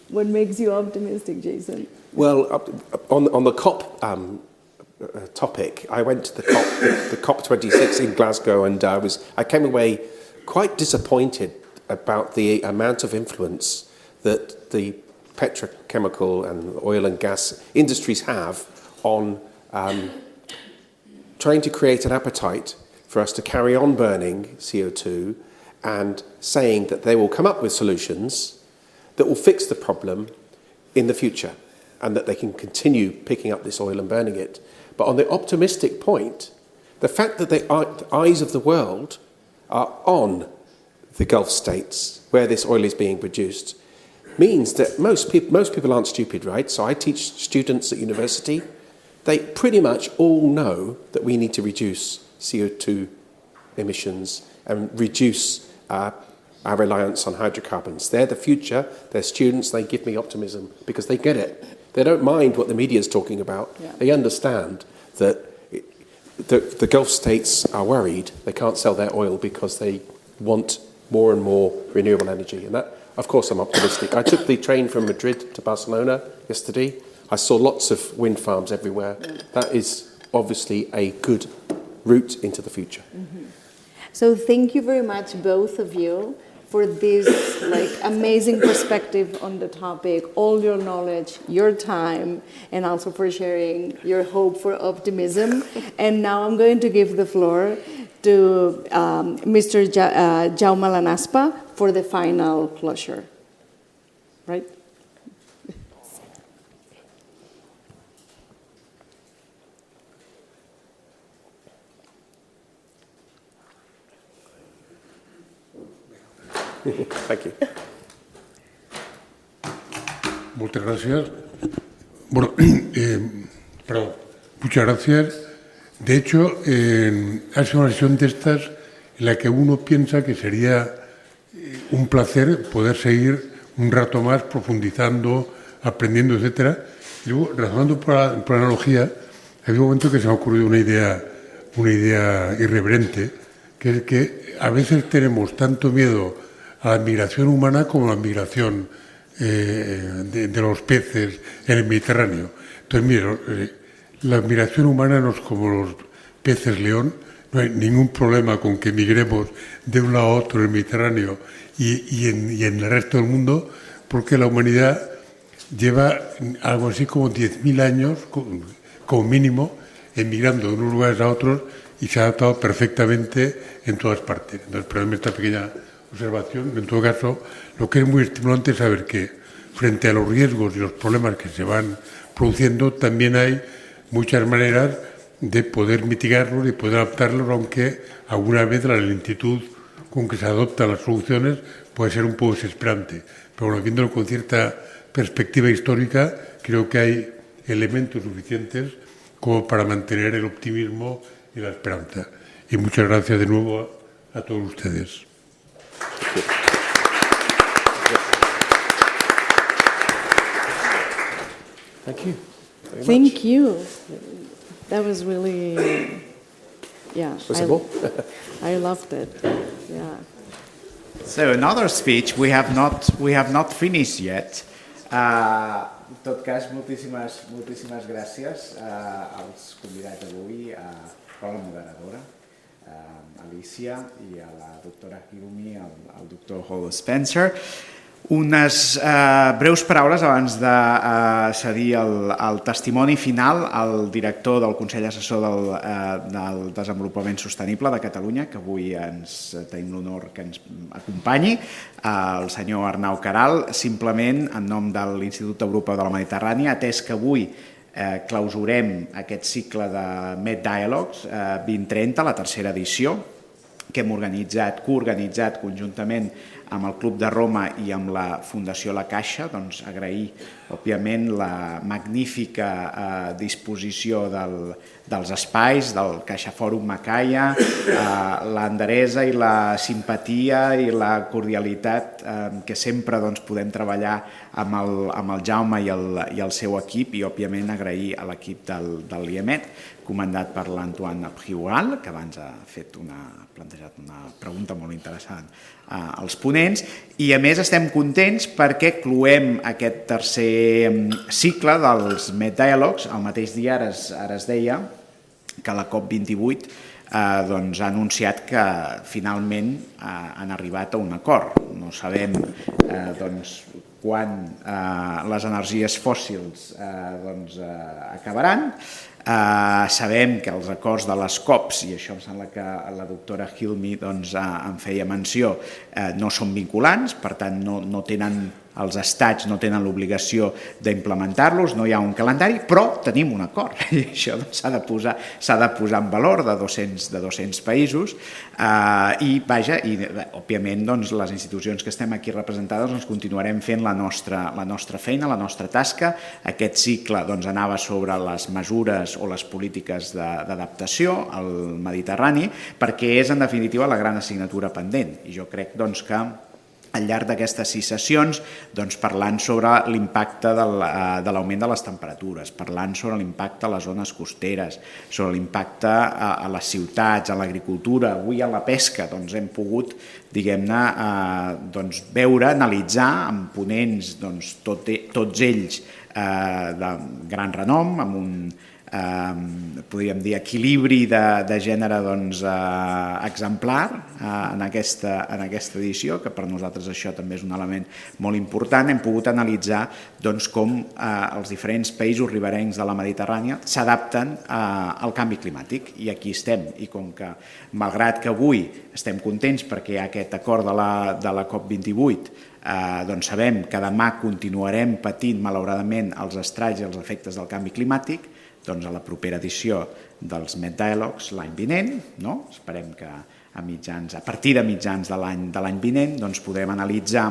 What makes you optimistic, Jason? Well, on the COP topic, I went to the COP26 in Glasgow, and I came away quite disappointed about the amount of influence that the petrochemical and oil and gas industries have on trying to create an appetite for us to carry on burning CO2 and saying that they will come up with solutions that will fix the problem in the future and that they can continue picking up this oil and burning it. But on the optimistic point, the fact that the eyes of the world are on the Gulf states where this oil is being produced means that most people aren't stupid, right? So I teach students at university. They pretty much all know that we need to reduce CO2 emissions and reduce our reliance on hydrocarbons. They're the future. They're students. They give me optimism because they get it. They don't mind what the media is talking about. Yeah. They understand that the Gulf states are worried they can't sell their oil because they want more and more renewable energy. And that, of course, I'm optimistic. I took the train from Madrid to Barcelona yesterday. I saw lots of wind farms everywhere. That is obviously a good route into the future. So thank you very much, both of you, for this amazing perspective on the topic, all your knowledge, your time, and also for sharing your hope for optimism. And now I'm going to give the floor to Mr. Jaume Lanaspa for the final closure. Right? Thank you. Muchas gracias. Bueno, perdón. Muchas gracias. De hecho, ha sido una sesión de estas en la que uno piensa que sería un placer poder seguir un rato más profundizando, aprendiendo, etcétera. Y luego, razonando por analogía, había un momento que se me ha ocurrido una idea irreverente, que es que a veces tenemos tanto miedo a la migración humana como a la migración de los peces en el Mediterráneo. Entonces, mire, la migración humana no es como los peces león, no hay ningún problema con que migremos de un lado a otro en el Mediterráneo y en el resto del mundo, porque la humanidad lleva algo así como 10.000 años, como mínimo, emigrando de unos lugares a otros y se ha adaptado perfectamente en todas partes. Entonces, perdónme esta pequeña observación. En todo caso, lo que es muy estimulante es saber que frente a los riesgos y los problemas que se van produciendo, también hay muchas maneras de poder mitigarlos y poder adaptarlos, aunque alguna vez la lentitud con que se adoptan las soluciones puede ser un poco desesperante. Pero bueno, viéndolo con cierta perspectiva histórica, creo que hay elementos suficientes como para mantener el optimismo y la esperanza. Y muchas gracias de nuevo a todos ustedes. Thank you. Thank you. That was really, yeah. I loved it. Yeah. So another speech we have not finished yet. En tot cas, moltíssimes gràcies als convidats d'avui, a la moderadora, Alicia, i a la doctora Hilmi, al doctor Hall Spencer. Unes breus paraules abans de cedir el testimoni final al director del Consell Assessor del Desenvolupament Sostenible de Catalunya, que avui tenim l'honor que ens acompanyi, el senyor Arnau Caral, simplement en nom de l'Institut Europeu de la Mediterrani, atès que avui clausurem aquest cicle de Med Dialogues 2030, la tercera edició, que hem coorganitzat conjuntament amb el Club de Roma i amb la Fundació La Caixa, doncs agrair, òbviament, la magnífica disposició dels espais, del CaixaForum Macaya, l'enderesa i la simpatia i la cordialitat que sempre podem treballar amb el Jaume i el seu equip, i, òbviament, agrair a l'equip de l'IEMET, comandat per l'Antoine Prioual, que abans ha plantejat una pregunta molt interessant als ponents, i a més estem contents perquè cloem aquest tercer cicle dels Med Dialogues. El mateix dia ara es deia que la COP28 ha anunciat que finalment han arribat a un acord. No sabem quan les energies fòssils acabaran. Sabem que els acords de les COPs, i això em sembla que la doctora Hilmi en feia menció, no són vinculants, per tant no tenen els estats no tenen l'obligació d'implementar-los, no hi ha un calendari, però tenim un acord i això s'ha de posar en valor de 200 països i, vaja, òbviament les institucions que estem aquí representades continuarem fent la nostra feina, la nostra tasca. Aquest cicle anava sobre les mesures o les polítiques d'adaptació al Mediterrani perquè és en definitiva la gran assignatura pendent i jo crec que al llarg d'aquestes 6 sessions, parlant sobre l'impacte de l'augment de les temperatures, parlant sobre l'impacte a les zones costeres, sobre l'impacte a les ciutats, a l'agricultura, avui a la pesca, hem pogut, diguem-ne, veure, analitzar amb ponents, tots ells de gran renom, amb un podríem dir, equilibri de gènere exemplar en aquesta edició, que per nosaltres això també és un element molt important. Hem pogut analitzar com els diferents països riberencs de la Mediterrània s'adapten al canvi climàtic, i aquí estem. I com que, malgrat que avui estem contents perquè hi ha aquest acord de la COP28, sabem que demà continuarem patint, malauradament, els estralls i els efectes del canvi climàtic, a la propera edició dels Met Dialogues l'any vinent, esperem que a partir de mitjans de l'any vinent podrem analitzar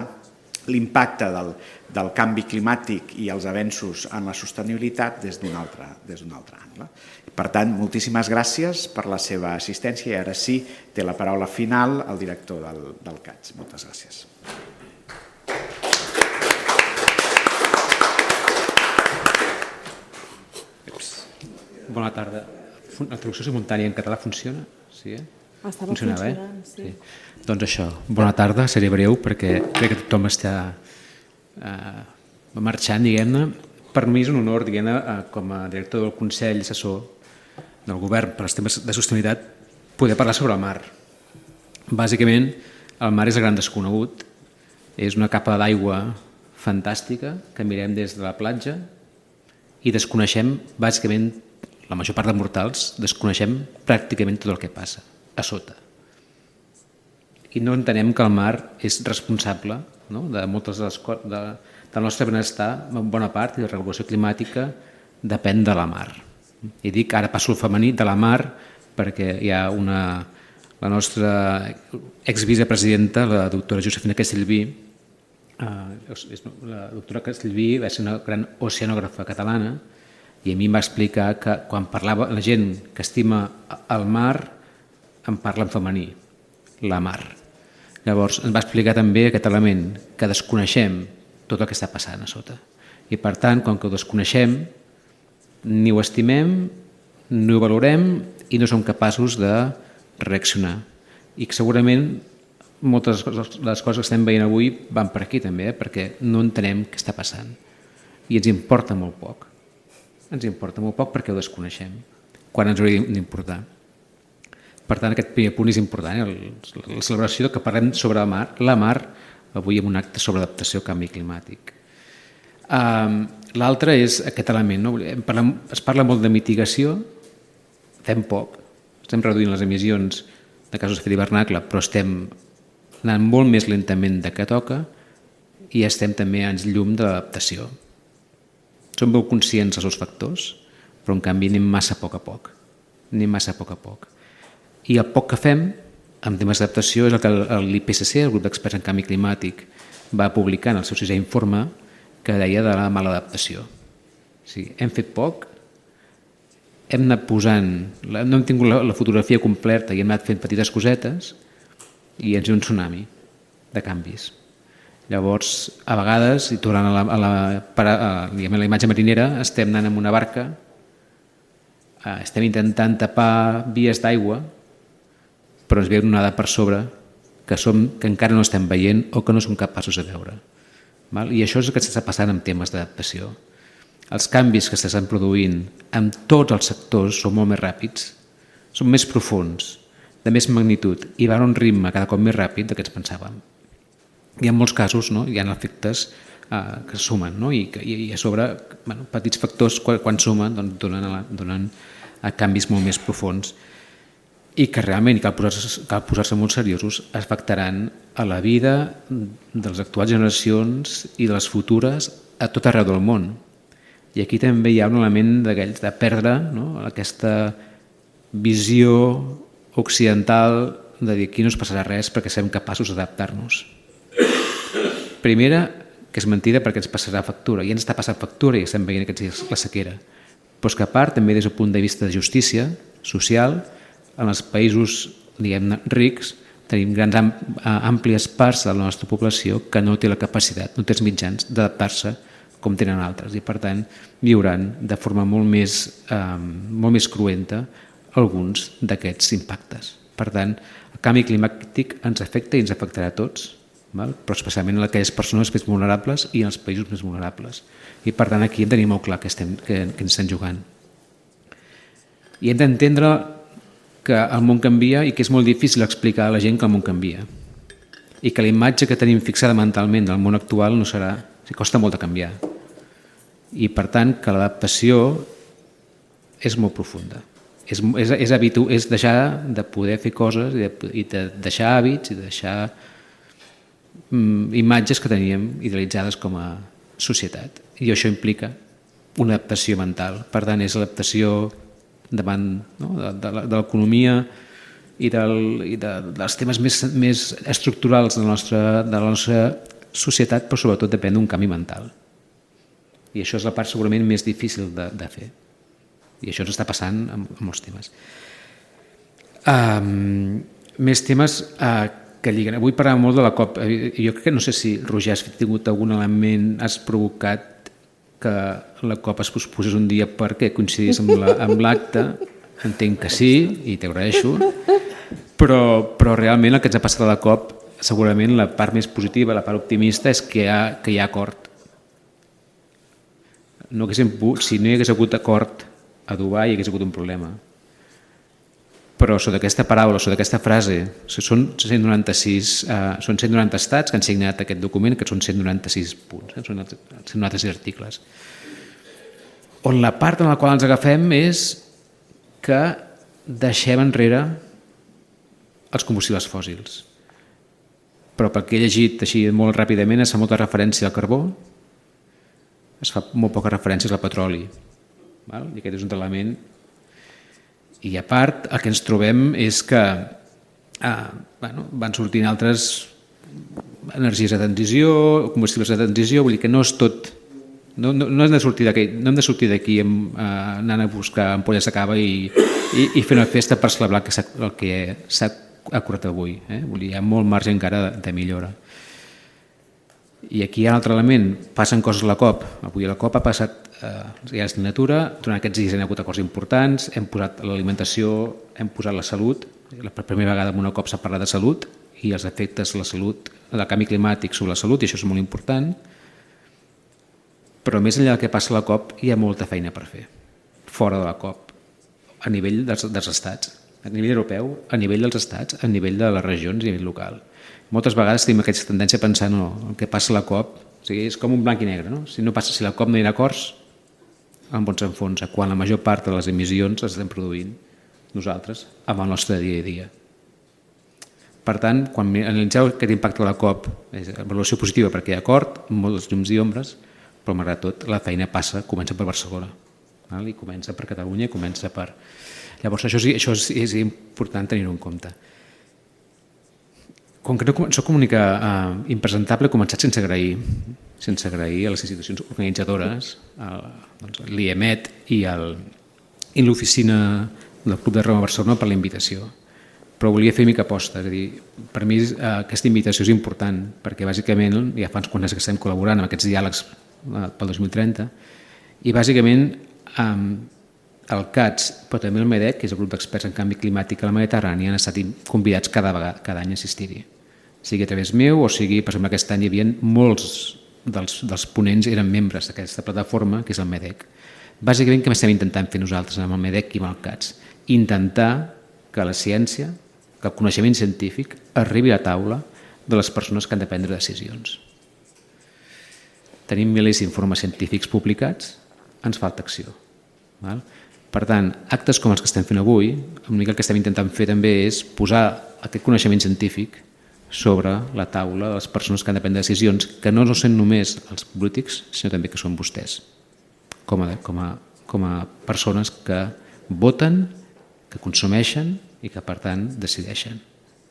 l'impacte del canvi climàtic i els avenços en la sostenibilitat des d'un altre angle. Per tant, moltíssimes gràcies per la seva assistència, i ara sí, té la paraula final el director del CAT. Moltes gràcies. Bona tarda. La traducció simultània en català funciona? Sí, Estava funciona bé? Sí. Doncs això, bona tarda, seré breu perquè crec que tothom està marxant, diguem-ne. Per mi és un honor, diguem-ne, com a director del Consell Assessor del Govern per als temes de sostenibilitat, poder parlar sobre el mar. Bàsicament, el mar és el gran desconegut, és una capa d'aigua fantàstica que mirem des de la platja i desconeixem, bàsicament, la major part de mortals, desconeixem pràcticament tot el que passa a sota. I no entenem que el mar és responsable de moltes de les coses, del nostre benestar, en bona part, i la regulació climàtica depèn de la mar. I dic, ara passo al femení, de la mar, perquè hi ha la nostra exvicepresidenta, la doctora Josefina Castellví. La doctora Castellví va ser una gran oceanògrafa catalana, i a mi em va explicar que quan parlava la gent que estima el mar, en parla en femení, la mar. Llavors, ens va explicar també aquest element, que desconeixem tot el que està passant a sota. I per tant, com que ho desconeixem, ni ho estimem, ni ho valorem i no som capaços de reaccionar. I segurament moltes de les coses que estem veient avui van per aquí també, perquè no entenem què està passant. I ens importa molt poc. Ens importa molt poc perquè ho desconeixem, quan ens hauria d'importar. Per tant, aquest primer punt és important, la celebració que parlem sobre la mar, avui en un acte sobre adaptació al canvi climàtic. L'altre és aquest element. Es parla molt de mitigació, fem poc, estem reduint les emissions de gasos d'efecte hivernacle, però estem anant molt més lentament del que toca i estem també anys llum de l'adaptació. Som molt conscients dels seus factors, però en canvi anem massa a poc a poc. I el poc que fem en temes d'adaptació és el que l'IPCC, el grup d'experts en canvi climàtic, va publicar en el seu 6è informe, que deia de la mala adaptació. Hem fet poc, hem anat posant, no hem tingut la fotografia completa i hem anat fent petites cosetes i ens ve un tsunami de canvis. Llavors, a vegades, i tornant a la imatge marinera, estem anant amb una barca, estem intentant tapar vies d'aigua, però ens ve una onada per sobre que encara no estem veient o que no som capaços de veure. I això és el que està passant en temes d'adaptació. Els canvis que s'estan produint en tots els sectors són molt més ràpids, són més profunds, de més magnitud, i van a un ritme cada cop més ràpid del que ens pensàvem. I en molts casos hi ha efectes que sumen, i a sobre petits factors quan sumen donen canvis molt més profuns i que realment cal posar-se molt seriosos, afectaran a la vida de les actuals generacions i de les futures a tot arreu del món. I aquí també hi ha un element de perdre aquesta visió occidental de dir aquí no es passarà res perquè serem capaços d'adaptar-nos. Primera, que és mentida perquè ens passarà factura, i ens està passant factura i estem veient aquests dies la sequera. Però és que a part, també des del punt de vista de justícia social, en els països, diguem-ne, rics, tenim àmplies parts de la nostra població que no té la capacitat, no té els mitjans d'adaptar-se com tenen altres, i per tant viuran de forma molt més cruenta alguns d'aquests impactes. Per tant, el canvi climàtic ens afecta i ens afectarà a tots, però especialment a aquelles persones més vulnerables i als països més vulnerables. I per tant aquí hem de tenir molt clar que ens estem jugant. I hem d'entendre que el món canvia i que és molt difícil explicar a la gent que el món canvia. I que la imatge que tenim fixada mentalment del món actual no serà... costa molt de canviar. I per tant que l'adaptació és molt profunda. És deixar de poder fer coses i de deixar hàbits i de deixar imatges que teníem idealitzades com a societat. I això implica una adaptació mental. Per tant, és l'adaptació davant de l'economia i dels temes més estructurals de la nostra societat, però sobretot depèn d'un canvi mental. I això és la part segurament més difícil de fer. I això ens està passant amb molts temes. Més temes que lliguen. Avui parlàvem molt de la COP. Jo crec que no sé si, Roger, has tingut algun element, has provocat que la COP es posposés un dia perquè coincidís amb l'acte. Entenc que sí, i t'agraeixo. Però realment el que ens ha passat a la COP, segurament la part més positiva, la part optimista, és que hi ha acord. Si no hi hagués hagut acord a Dubai, hi hagués hagut un problema. Però sota aquesta paraula, sota aquesta frase, són 190 estats que han signat aquest document, que són 196 punts, són 196 articles. On la part en la qual ens agafem és que deixem enrere els combustibles fòssils. Però pel que he llegit així molt ràpidament es fa molta referència al carbó, es fa molt poca referència al petroli. I aquest és un element. I a part, el que ens trobem és que van sortint altres energies de transició, combustibles de transició, vull dir que no és tot. No hem de sortir d'aquí anant a buscar ampolles de cava i fer una festa per celebrar el que s'ha acordat avui. Hi ha molt marge encara de millora. I aquí hi ha un altre element, passen coses a la COP. Avui a la COP ha passat, hi ha assignatura, durant aquests dies hi ha hagut acords importants, hem posat l'alimentació, hem posat la salut, per primera vegada en una COP s'ha parlat de salut i els efectes de la salut, del canvi climàtic sobre la salut, i això és molt important. Però més enllà del que passa a la COP hi ha molta feina per fer, fora de la COP, a nivell dels estats, a nivell europeu, a nivell dels estats, a nivell de les regions i a nivell local. Moltes vegades tenim aquesta tendència a pensar el que passa a la COP, és com un blanc i negre. Si la COP no hi ha acords, en on s'enfonsa, quan la major part de les emissions les estem produint nosaltres amb el nostre dia a dia. Per tant, quan analitzeu aquest impacte de la COP, és avaluació positiva perquè hi ha acord, molts llums i ombres, però malgrat tot la feina comença per Barcelona, i comença per Catalunya i comença per... Llavors això és important tenir-ho en compte. Com que soc una mica impresentable, he començat sense agrair a les institucions organitzadores, l'IEMET i l'oficina del Club de Roma Barcelona per la invitació. Però volia fer mica aposta, és a dir, per mi aquesta invitació és important, perquè bàsicament ja fa uns quants anys que estem col·laborant amb aquests diàlegs pel 2030, i bàsicament el CATS, però també el MEDEC, que és el grup d'experts en canvi climàtic a la Mediterrani, han estat convidats cada any a assistir-hi. Sigui a través meu o sigui, per exemple, aquest any hi havia molts dels ponents eren membres d'aquesta plataforma, que és el MEDEC. Bàsicament, què estem intentant fer nosaltres amb el MEDEC i amb el CATS? Intentar que la ciència, que el coneixement científic arribi a la taula de les persones que han de prendre decisions. Tenim milers d'informes científics publicats, ens falta acció. Per tant, actes com els que estem fent avui, el que estem intentant fer també és posar aquest coneixement científic sobre la taula de les persones que han de prendre decisions, que no són només els polítics, sinó també que són vostès, com a persones que voten, que consumeixen i que, per tant, decideixen.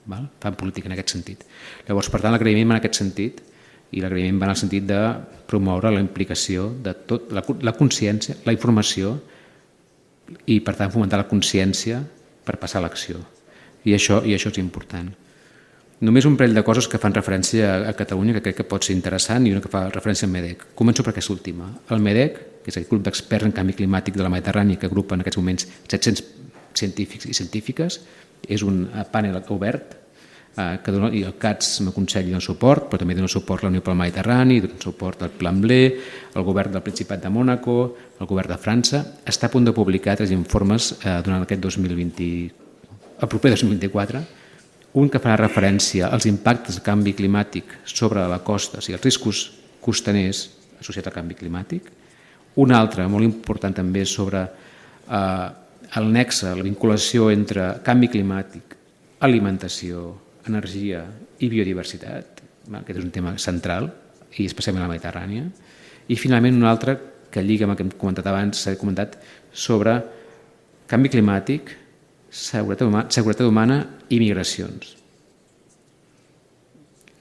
Fan política en aquest sentit. Llavors, per tant, l'agraïment va en aquest sentit, i l'agraïment va en el sentit de promoure la implicació de tot, la consciència, la informació, i, per tant, fomentar la consciència per passar a l'acció. I això és important. Només un parell de coses que fan referència a Catalunya, que crec que pot ser interessant, i una que fa referència al MEDEC. Començo per aquesta última. El MEDEC, que és el grup d'experts en canvi climàtic de la Mediterrani, que agrupa en aquests moments 700 científics i científiques, és un panel obert, que dona, i el CATS m'aconsella dona suport, però també dona suport a la Unió pel Mediterrani, dona suport al Plan B, el govern del Principat de Mònaco, el govern de França. Està a punt de publicar 3 informes durant aquest 2020, el proper 2024, un que farà referència als impactes del canvi climàtic sobre la costa, o sigui, els riscos costaners associats al canvi climàtic, un altre molt important també sobre el nexe, la vinculació entre canvi climàtic, alimentació, energia i biodiversitat, aquest és un tema central, i especialment a la Mediterrània, i finalment un altre que lliga amb el que hem comentat abans, s'ha comentat sobre canvi climàtic, seguretat humana i migracions.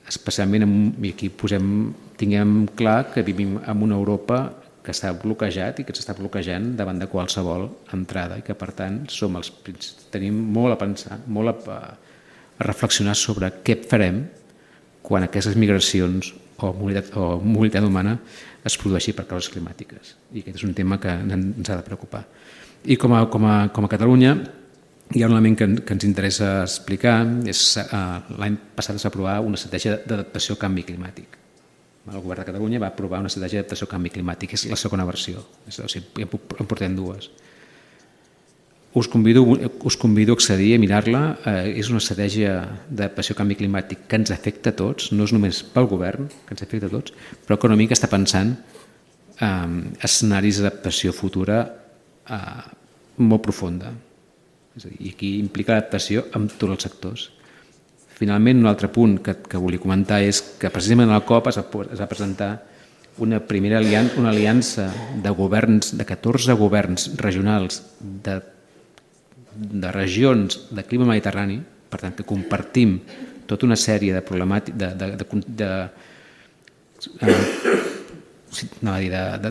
Especialment, i aquí tinguem clar que vivim en una Europa que està bloquejat i que s'està bloquejant davant de qualsevol entrada i que, per tant, tenim molt a pensar, molt a reflexionar sobre què farem quan aquestes migracions o mobilitat humana es produeixi per causes climàtiques. I aquest és un tema que ens ha de preocupar. I com a Catalunya, hi ha un element que ens interessa explicar. L'any passat es va aprovar una estratègia d'adaptació al canvi climàtic. El govern de Catalunya va aprovar una estratègia d'adaptació al canvi climàtic. És la segona versió. En portem 2. Us convido a accedir a mirar-la. És una estratègia d'adaptació al canvi climàtic que ens afecta a tots, no és només pel govern, que ens afecta a tots, però que una mica està pensant escenaris d'adaptació futura molt profunda. I aquí implica l'adaptació amb tots els sectors. Finalment, un altre punt que volia comentar és que precisament a la COP es va presentar una primera aliança de governs, de 14 governs regionals de regions de clima mediterrani, per tant que compartim tota una sèrie de problemàtiques,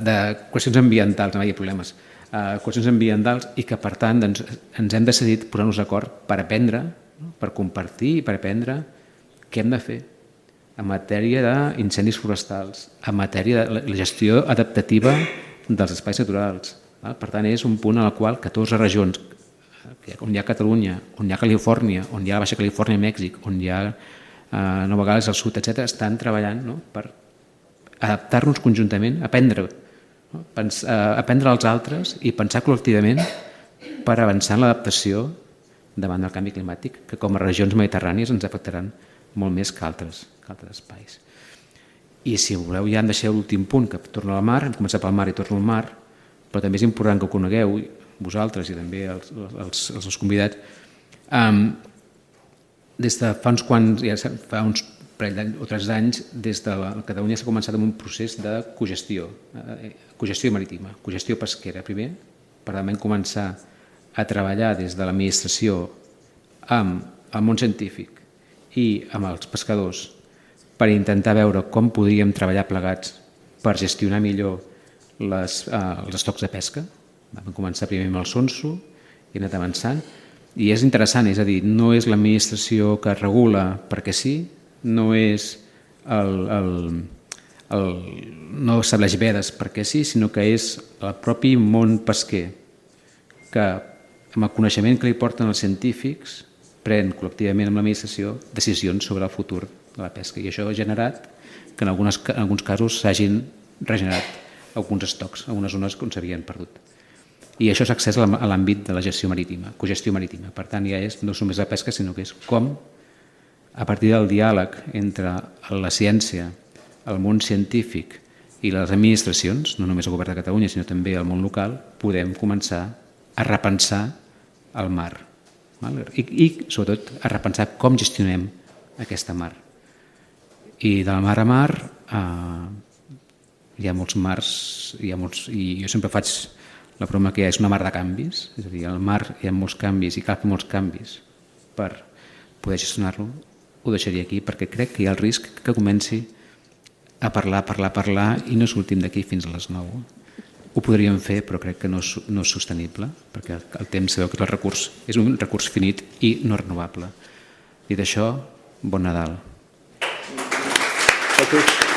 de qüestions ambientals, no hi ha problemes, qüestions ambientals, i que per tant ens hem decidit posar-nos d'acord per aprendre, per compartir i per aprendre què hem de fer en matèria d'incendis forestals, en matèria de la gestió adaptativa dels espais naturals. Per tant, és un punt en el qual 14 regions, on hi ha Catalunya, on hi ha Califòrnia, on hi ha la Baixa Califòrnia, Mèxic, on hi ha Nova Gal·les al sud, etc., estan treballant per adaptar-nos conjuntament, aprendre als altres i pensar col·lectivament per avançar en l'adaptació davant del canvi climàtic, que com a regions mediterrànies ens afectaran molt més que altres espais. I si voleu ja em deixeu l'últim punt, que torno al mar, hem començat pel mar i torno al mar, però també és important que ho conegueu, vosaltres i també els convidats. Des de fa uns parell o 3 anys, des de Catalunya s'ha començat amb un procés de cogestió marítima, cogestió pesquera primer, per també començar a treballar des de l'administració amb el món científic i amb els pescadors per intentar veure com podríem treballar plegats per gestionar millor els estocs de pesca. Vam començar primer amb el sonso i hem anat avançant. I és interessant, és a dir, no és l'administració que regula perquè sí, no estableix vedes perquè sí, sinó que és el propi món pesquer que, amb el coneixement que li porten els científics, pren col·lectivament amb l'administració decisions sobre el futur de la pesca. I això ha generat que en alguns casos s'hagin regenerat alguns estocs, algunes zones on s'havien perdut. I això és accés a l'àmbit de la gestió marítima, cogestió marítima. Per tant, ja no és només la pesca, sinó que és com, a partir del diàleg entre la ciència, el món científic i les administracions, no només el govern de Catalunya, sinó també el món local, podem començar a repensar el mar. I sobretot, a repensar com gestionem aquesta mar. I de la mar a mar hi ha molts mars, i jo sempre faig la broma que és una mar de canvis, és a dir, al mar hi ha molts canvis i cal fer molts canvis per poder gestionar-lo. Ho deixaria aquí perquè crec que hi ha el risc que comenci a parlar i no sortim d'aquí fins a les 9. Ho podríem fer, però crec que no és sostenible, perquè el temps sabeu que és un recurs finit i no renovable. Dit això, Bon Nadal. Thank you.